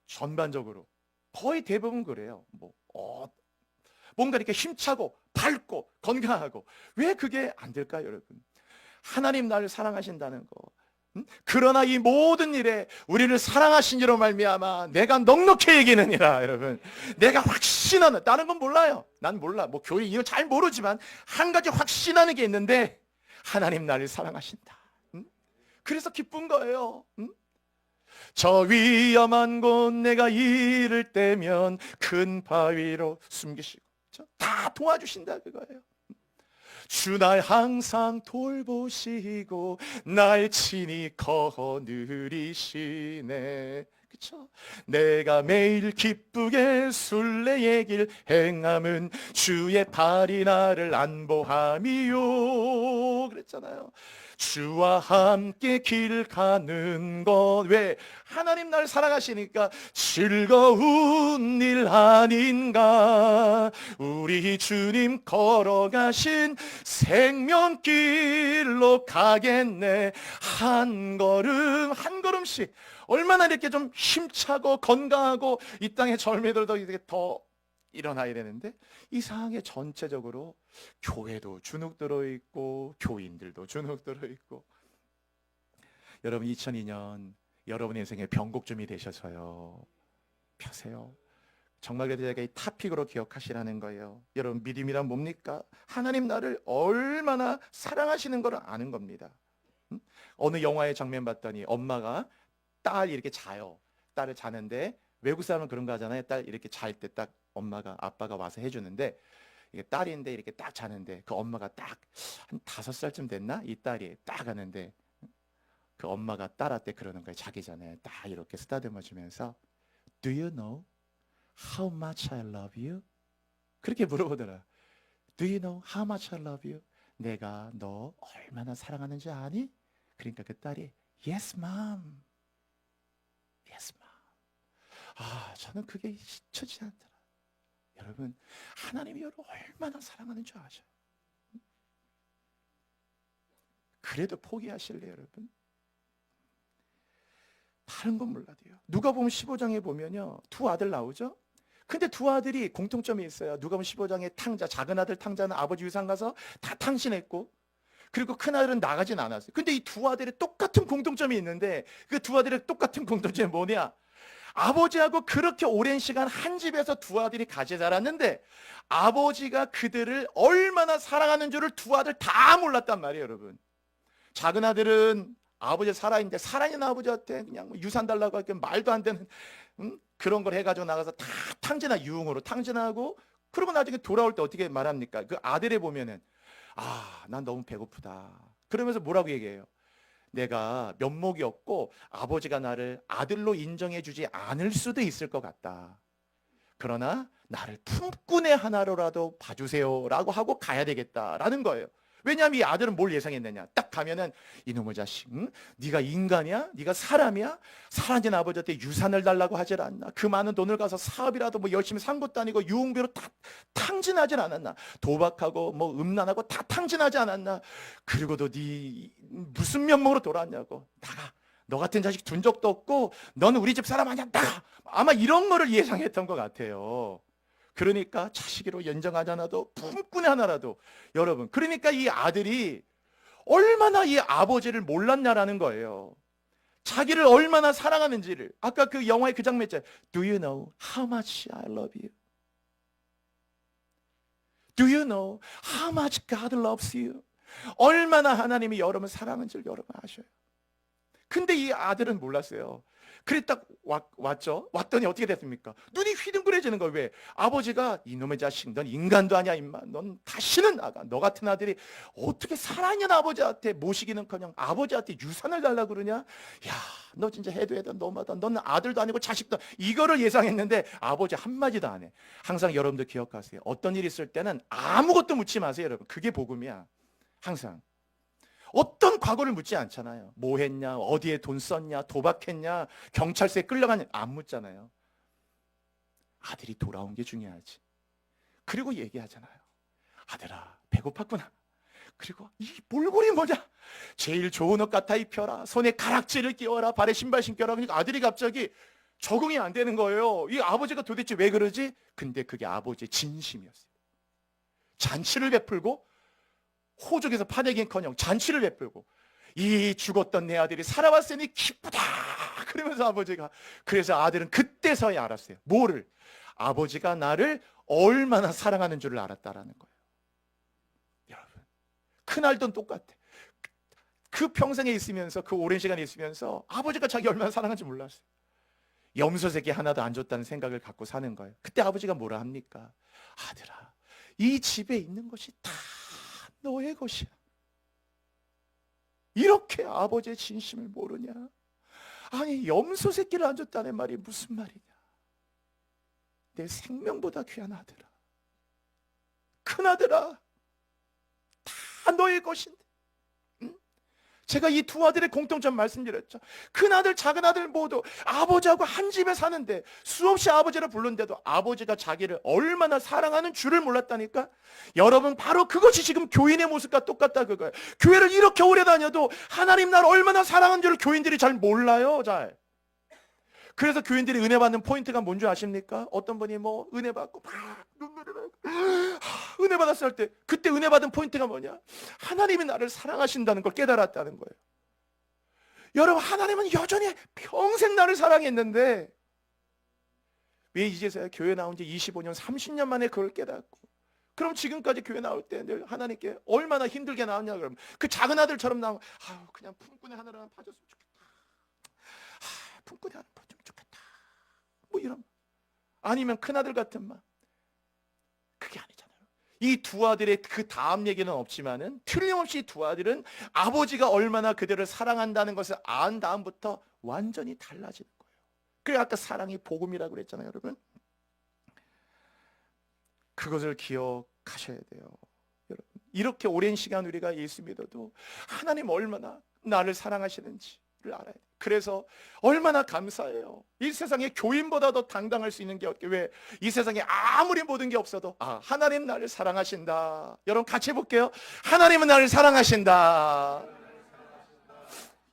전반적으로 거의 대부분 그래요. 뭔가 이렇게 힘차고 밝고 건강하고. 왜 그게 안 될까요 여러분? 하나님 나를 사랑하신다는 거. 그러나 이 모든 일에 우리를 사랑하신 이로 말미암아 내가 넉넉히 이기느니라. 여러분, 내가 확신하는, 다른 건 몰라요. 난 몰라. 뭐 교회 이거 잘 모르지만 한 가지 확신하는 게 있는데, 하나님 나를 사랑하신다. 그래서 기쁜 거예요. 저 위험한 곳 내가 이를 때면 큰 바위로 숨기시고 다 도와주신다 그거예요. 주 날 항상 돌보시고 날 친히 거느리시네. 그쵸? 내가 매일 기쁘게 순례의 길 행함은 주의 팔이 나를 안보함이요. 그랬잖아요. 주와 함께 길 가는 것. 왜? 하나님 날 사랑하시니까 즐거운 일 아닌가. 우리 주님 걸어가신 생명길로 가겠네. 한 걸음 한 걸음씩 얼마나 이렇게 좀 힘차고 건강하고 이 땅의 젊이들도 이렇게 더 일어나야 되는데, 이상하게 전체적으로 교회도 주눅 들어있고 교인들도 주눅 들어있고. 여러분 2002년 여러분의 인생의 변곡점이 되셔서요 펴세요. 정말 그래도 제가 이 타픽으로 기억하시라는 거예요. 여러분 믿음이란 뭡니까? 하나님 나를 얼마나 사랑하시는 걸 아는 겁니다. 어느 영화의 장면 봤더니 엄마가 딸 이렇게 자요. 딸을 자는데 외국 사람은 그런 거 하잖아요. 딸 이렇게 잘 때 딱 아빠가 와서 해주는데, 이게 딸인데 이렇게 딱 자는데 그 엄마가 딱 한 5살쯤 됐나? 이 딸이 딱 하는데 그 엄마가 딸한테 그러는 거예요. 자기 전에 딱 이렇게 쓰다듬어 주면서 Do you know how much I love you? 그렇게 물어보더라. Do you know how much I love you? 내가 너 얼마나 사랑하는지 아니? 그러니까 그 딸이 Yes, mom. Yes, mom. 저는 그게 잊혀지지 않더라. 여러분, 하나님이 여러분 얼마나 사랑하는 줄 아셔요? 그래도 포기하실래요, 여러분? 다른 건 몰라도요. 누가복음 15장에 보면요, 두 아들 나오죠? 근데 두 아들이 공통점이 있어요. 누가복음 15장에 탕자, 작은 아들 탕자는 아버지 유산 가서 다 탕신했고, 그리고 큰 아들은 나가진 않았어요. 근데 이 두 아들의 똑같은 공통점이 있는데, 그 두 아들의 똑같은 공통점이 뭐냐? 아버지하고 그렇게 오랜 시간 한 집에서 두 아들이 같이 자랐는데 아버지가 그들을 얼마나 사랑하는 줄을 두 아들 다 몰랐단 말이에요, 여러분. 작은 아들은 아버지 살아있는데 살아있는 아버지한테 그냥 뭐 유산 달라고 할게 말도 안 되는 그런 걸 해가지고 나가서 다 유흥으로 탕진하고, 그러고 나중에 돌아올 때 어떻게 말합니까? 그 아들에 보면은 난 너무 배고프다. 그러면서 뭐라고 얘기해요? 내가 면목이 없고 아버지가 나를 아들로 인정해 주지 않을 수도 있을 것 같다. 그러나 나를 품꾼의 하나로라도 봐주세요 라고 하고 가야 되겠다라는 거예요. 왜냐하면 이 아들은 뭘 예상했느냐? 딱 가면은 이놈의 자식, 네가 인간이야? 네가 사람이야? 살아진 아버지한테 유산을 달라고 하질 않나? 그 많은 돈을 가서 사업이라도 뭐 열심히 산 것도 아니고 유흥비로 다 탕진하질 않았나? 도박하고 뭐 음란하고 다 탕진하지 않았나? 그리고도 네 무슨 면목으로 돌아왔냐고. 나가. 너 같은 자식 둔 적도 없고 너는 우리 집 사람 아니야. 나가. 아마 이런 거를 예상했던 것 같아요. 그러니까 자식으로 연정하지 않아도 품꾼 하나라도, 여러분, 그러니까 이 아들이 얼마나 이 아버지를 몰랐냐라는 거예요. 자기를 얼마나 사랑하는지를. 아까 그 영화의 그 장면 있잖아요. Do you know how much I love you? Do you know how much God loves you? 얼마나 하나님이 여러분을 사랑하는지를 여러분 아셔요. 근데 이 아들은 몰랐어요. 그래 딱 왔죠. 왔더니 어떻게 됐습니까? 눈이 휘둥그레지는 거예요. 왜? 아버지가 이놈의 자식, 넌 인간도 아니야 임마. 넌 다시는 나가. 너 같은 아들이 어떻게 살아있는 아버지한테 모시기는커녕 아버지한테 유산을 달라고 그러냐? 야, 너 진짜 해도 너무하다. 너는 아들도 아니고 자식도. 이거를 예상했는데 아버지 한마디도 안 해. 항상 여러분들 기억하세요. 어떤 일이 있을 때는 아무것도 묻지 마세요, 여러분. 그게 복음이야. 항상. 어떤 과거를 묻지 않잖아요. 뭐 했냐, 어디에 돈 썼냐, 도박했냐, 경찰서에 끌려가냐, 안 묻잖아요. 아들이 돌아온 게 중요하지. 그리고 얘기하잖아요. 아들아, 배고팠구나. 그리고 이 몰골이 뭐냐? 제일 좋은 옷 갖다 입혀라. 손에 가락지를 끼워라. 발에 신발 신겨라. 그러니까 아들이 갑자기 적응이 안 되는 거예요. 이 아버지가 도대체 왜 그러지? 근데 그게 아버지의 진심이었어요. 잔치를 베풀고 호적에서 파내긴커녕 잔치를 베풀고, 이 죽었던 내 아들이 살아왔으니 기쁘다 그러면서 아버지가, 그래서 아들은 그때서야 알았어요. 뭐를? 아버지가 나를 얼마나 사랑하는 줄을 알았다라는 거예요. 여러분, 그날도 똑같아. 그 평생에 있으면서, 그 오랜 시간에 있으면서 아버지가 자기 얼마나 사랑하는지 몰랐어요. 염소 새끼 하나도 안 줬다는 생각을 갖고 사는 거예요. 그때 아버지가 뭐라 합니까? 아들아, 이 집에 있는 것이 다 너의 것이야. 이렇게 아버지의 진심을 모르냐? 아니, 염소 새끼를 안 줬다는 말이 무슨 말이냐? 내 생명보다 귀한 아들아, 큰 아들아, 다 너의 것인데. 제가 이 두 아들의 공통점 말씀드렸죠. 큰 아들, 작은 아들 모두 아버지하고 한 집에 사는데 수없이 아버지를 부르는데도 아버지가 자기를 얼마나 사랑하는 줄을 몰랐다니까. 여러분, 바로 그것이 지금 교인의 모습과 똑같다 그거예요. 교회를 이렇게 오래 다녀도 하나님 나를 얼마나 사랑하는 줄을 교인들이 잘 몰라요. 잘. 그래서 교인들이 은혜 받는 포인트가 뭔지 아십니까? 어떤 분이 뭐 은혜 받고 막 눈물을 나고 은혜 받았을 때, 그때 은혜 받은 포인트가 뭐냐? 하나님이 나를 사랑하신다는 걸 깨달았다는 거예요. 여러분, 하나님은 여전히 평생 나를 사랑했는데 왜 이제서야 교회 나온 지 25년, 30년 만에 그걸 깨닫고, 그럼 지금까지 교회 나올 때 늘 하나님께 얼마나 힘들게 나왔냐? 그러면 그 작은 아들처럼 나오면 그냥 품꾼의 하나만 봐줬으면 좋겠다. 품꾼의 하나 봐주면 좋겠다. 뭐 이런. 아니면 큰 아들 같은 말. 그게 아니잖아요. 이 두 아들의 그 다음 얘기는 없지만은 틀림없이 두 아들은 아버지가 얼마나 그들을 사랑한다는 것을 안 다음부터 완전히 달라지는 거예요. 그래, 아까 사랑이 복음이라고 그랬잖아요, 여러분. 그것을 기억하셔야 돼요. 여러분, 이렇게 오랜 시간 우리가 예수 믿어도 하나님 얼마나 나를 사랑하시는지를 알아야 돼요. 그래서 얼마나 감사해요. 이 세상에 교인보다 더 당당할 수 있는 게 어떻게, 왜? 이 세상에 아무리 모든 게 없어도 하나님 나를 사랑하신다. 여러분 같이 해볼게요. 하나님은 나를 사랑하신다.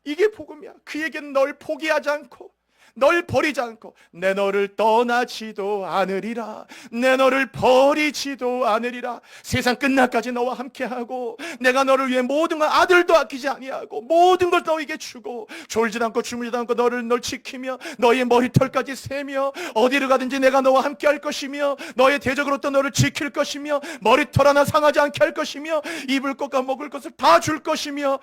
이게 복음이야. 그에게는 널 포기하지 않고 널 버리지 않고 내 너를 떠나지도 않으리라. 내 너를 버리지도 않으리라. 세상 끝날까지 너와 함께하고 내가 너를 위해 모든 걸, 아들도 아끼지 아니하고 모든 걸 너에게 주고 졸지도 않고 주무지도 않고 널 지키며 너의 머리털까지 세며 어디를 가든지 내가 너와 함께할 것이며 너의 대적으로부터 너를 지킬 것이며 머리털 하나 상하지 않게 할 것이며 입을 것과 먹을 것을 다 줄 것이며,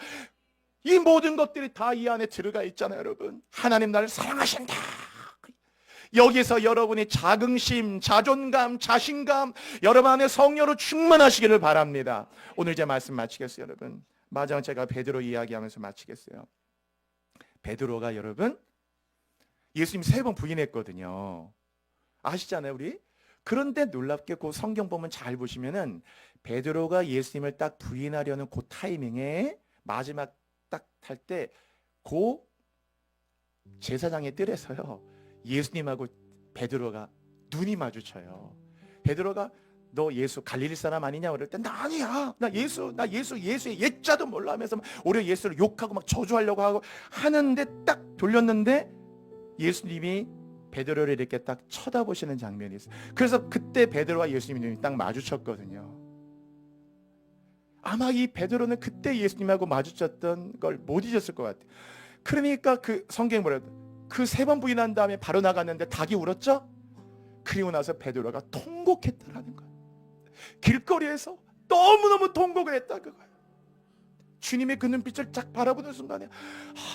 이 모든 것들이 다 이 안에 들어가 있잖아요, 여러분. 하나님 나를 사랑하신다. 여기서 여러분의 자긍심, 자존감, 자신감, 여러분 안에 성령으로 충만하시기를 바랍니다. 오늘 제 말씀 마치겠어요, 여러분. 마지막 제가 베드로 이야기하면서 마치겠어요. 베드로가 여러분 예수님 3번 부인했거든요. 아시잖아요, 우리? 그런데 놀랍게 그 성경 보면 잘 보시면은 베드로가 예수님을 딱 부인하려는 그 타이밍에 마지막 딱 탈 때 그 제사장의 뜰에서요 예수님하고 베드로가 눈이 마주쳐요. 베드로가 너 예수 갈릴리 사람 아니냐 그럴 때 나 아니야, 나 예수의 옛자도 몰라 하면서 오히려 예수를 욕하고 막 저주하려고 하고 하는데 딱 돌렸는데 예수님이 베드로를 이렇게 딱 쳐다보시는 장면이 있어요. 그래서 그때 베드로와 예수님이 딱 마주쳤거든요. 아마 이 베드로는 그때 예수님하고 마주쳤던 걸 못 잊었을 것 같아요. 그러니까 그 성경에 뭐래요? 그 3번 부인한 다음에 바로 나갔는데 닭이 울었죠? 그리고 나서 베드로가 통곡했다라는 거예요. 길거리에서 너무너무 통곡을 했다 그거예요. 주님의 그 눈빛을 쫙 바라보는 순간에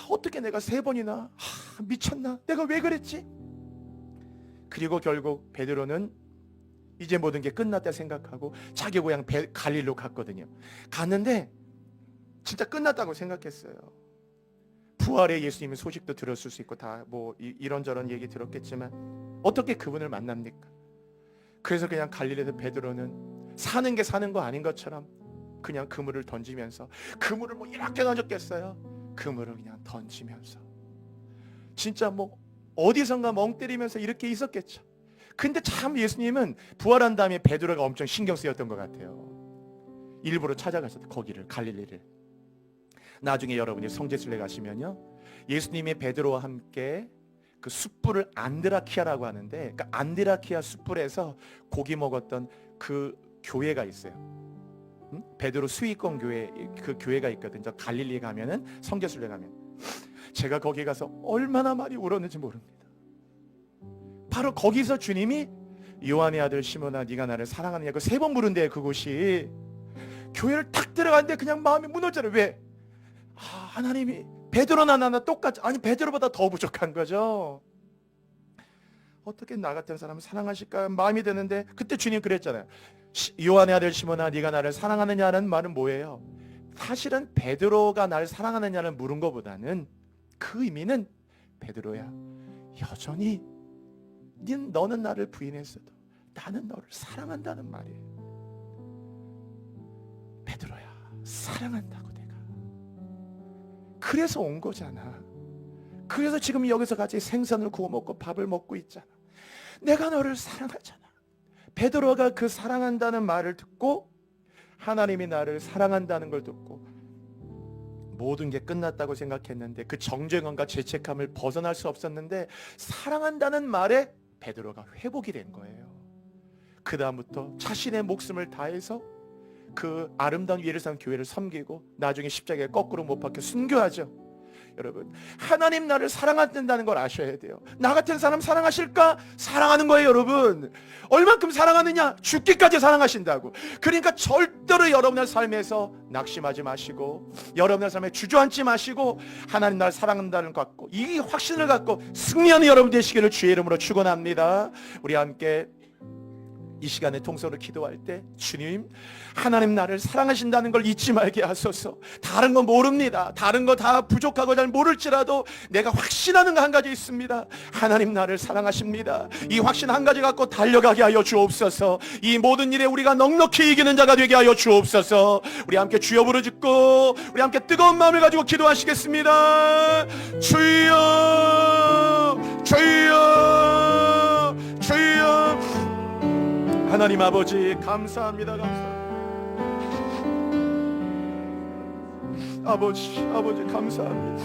어떻게 내가 3번이나 미쳤나? 내가 왜 그랬지? 그리고 결국 베드로는 이제 모든 게 끝났다 생각하고 자기 고향 갈릴리로 갔거든요. 갔는데 진짜 끝났다고 생각했어요. 부활의 예수님의 소식도 들었을 수 있고 다 뭐 이런저런 얘기 들었겠지만 어떻게 그분을 만납니까? 그래서 그냥 갈릴리에서 베드로는 사는 게 사는 거 아닌 것처럼 그냥 그물을 던지면서, 그물을 뭐 이렇게 던졌겠어요? 그물을 그냥 던지면서 진짜 뭐 어디선가 멍 때리면서 이렇게 있었겠죠. 근데 참 예수님은 부활한 다음에 베드로가 엄청 신경 쓰였던 것 같아요. 일부러 찾아가셨다, 거기를, 갈릴리를. 나중에 여러분이 성지순례 가시면요, 예수님이 베드로와 함께 그 숯불을 안드라키아라고 하는데, 그러니까 안드라키아 숯불에서 고기 먹었던 그 교회가 있어요. 베드로 수위권 교회, 그 교회가 있거든요. 갈릴리에 가면은, 성지순례 가면. 제가 거기 가서 얼마나 많이 울었는지 모릅니다. 바로 거기서 주님이 요한의 아들 시몬아 네가 나를 사랑하느냐고 3번 물은데, 그곳이 교회를 탁 들어갔는데 그냥 마음이 무너져요. 왜? 하나님이 베드로나 나나 똑같이, 아니 베드로보다 더 부족한 거죠. 어떻게 나 같은 사람을 사랑하실까 마음이 드는데, 그때 주님 그랬잖아요. 요한의 아들 시몬아 네가 나를 사랑하느냐는 말은 뭐예요? 사실은 베드로가 나를 사랑하느냐를 물은 것보다는 그 의미는, 베드로야 여전히 너는 나를 부인했어도 나는 너를 사랑한다는 말이에요. 베드로야 사랑한다고 내가. 그래서 온 거잖아. 그래서 지금 여기서 같이 생선을 구워 먹고 밥을 먹고 있잖아. 내가 너를 사랑하잖아. 베드로가 그 사랑한다는 말을 듣고, 하나님이 나를 사랑한다는 걸 듣고 모든 게 끝났다고 생각했는데, 그 정죄감과 죄책감을 벗어날 수 없었는데, 사랑한다는 말에 베드로가 회복이 된 거예요. 그 다음부터 자신의 목숨을 다해서 그 아름다운 예루살렘 교회를 섬기고, 나중에 십자가에 거꾸로 못 박혀 순교하죠. 여러분, 하나님 나를 사랑한다는 걸 아셔야 돼요. 나 같은 사람 사랑하실까? 사랑하는 거예요. 여러분, 얼만큼 사랑하느냐? 죽기까지 사랑하신다고. 그러니까 절대로 여러분의 삶에서 낙심하지 마시고, 여러분의 삶에 주저앉지 마시고, 하나님 나를 사랑한다는 것 갖고, 이 확신을 갖고 승리하는 여러분 되시기를 주의 이름으로 축원합니다. 우리 함께 이 시간에 통성으로 기도할 때, 주님 하나님 나를 사랑하신다는 걸 잊지 말게 하소서. 다른 건 모릅니다. 다른 거 다 부족하고 잘 모를지라도 내가 확신하는 거 한 가지 있습니다. 하나님 나를 사랑하십니다. 이 확신 한 가지 갖고 달려가게 하여 주옵소서. 이 모든 일에 우리가 넉넉히 이기는 자가 되게 하여 주옵소서. 우리 함께 주여 부르짖고 우리 함께 뜨거운 마음을 가지고 기도하시겠습니다. 주여 주여 주여. 하나님 아버지 감사합니다. 아버지 감사합니다.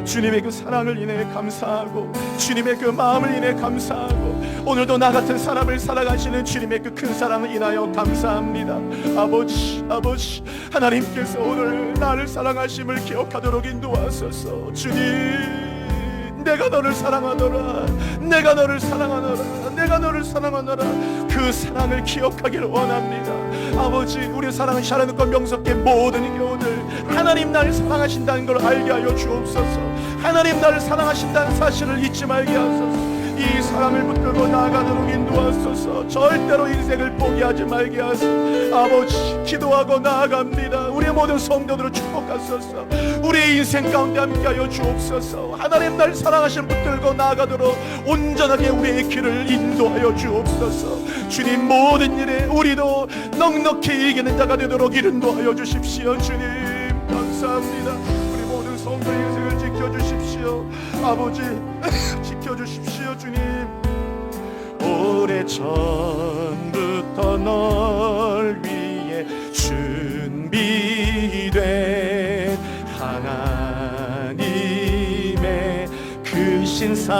주님의 그 사랑을 인해 감사하고, 주님의 그 마음을 인해 감사하고, 오늘도 나 같은 사람을 사랑하시는 주님의 그 큰 사랑을 인하여 감사합니다. 아버지 하나님께서 오늘 나를 사랑하심을 기억하도록 인도하소서. 주님, 내가 너를 사랑하노라, 내가 너를 사랑하노라, 내가 너를 사랑하노라. 그 사랑을 기억하기를 원합니다. 아버지, 우리 사랑은 하나님과 명석의 모든 교우들, 하나님 나를 사랑하신다는 걸 알게 하여 주옵소서. 하나님 나를 사랑하신다는 사실을 잊지 말게 하소서. 이 사랑을 붙들고 나아가도록 인도하소서. 절대로 인생을 포기하지 말게 하소서. 아버지, 기도하고 나아갑니다. 우리의 모든 성도들을 축복하소서. 우리의 인생 가운데 함께하여 주옵소서. 하나님 날 사랑하신 붙들고 나아가도록 온전하게 우리의 길을 인도하여 주옵소서. 주님, 모든 일에 우리도 넉넉히 이기는 자가 되도록 인도하여 주십시오. 주님 감사합니다. 우리 모든 성도의 인생을 지켜주십시오. 아버지 지켜주십시오. 주님, 오래전부터 널 위해 준비된 하나님의 그 주신 사랑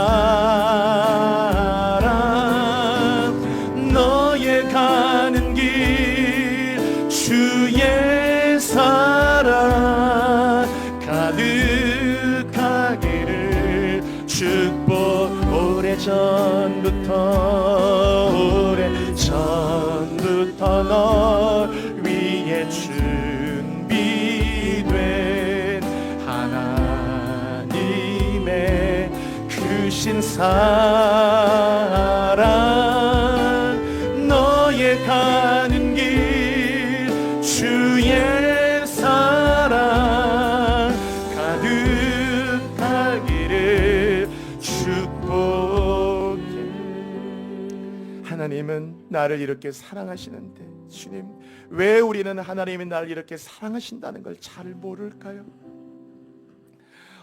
너의 가는 길 주의 사랑 가득하기를 축복 오래전부터 널 위해 준비된 하나님의 크신 사랑 너의 가는 길 주의 사랑 가득하기를 축복해. 하나님은 나를 이렇게 사랑하시는데 주님, 왜 우리는 하나님이 나를 이렇게 사랑하신다는 걸 잘 모를까요?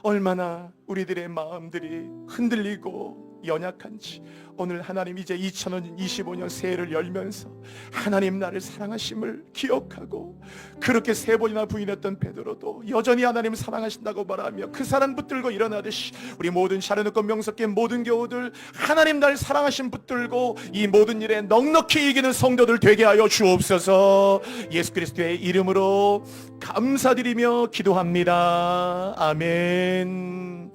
얼마나 우리들의 마음들이 흔들리고 연약한지 오늘 하나님 이제 2025년 새해를 열면서 하나님 나를 사랑하심을 기억하고 그렇게 3번이나 부인했던 베드로도 여전히 하나님 사랑하신다고 말하며 그 사랑 붙들고 일어나듯이 우리 모든 샤르누권 명석계 모든 교우들 하나님 나를 사랑하심 붙들고 이 모든 일에 넉넉히 이기는 성도들 되게 하여 주옵소서. 예수 그리스도의 이름으로 감사드리며 기도합니다. 아멘.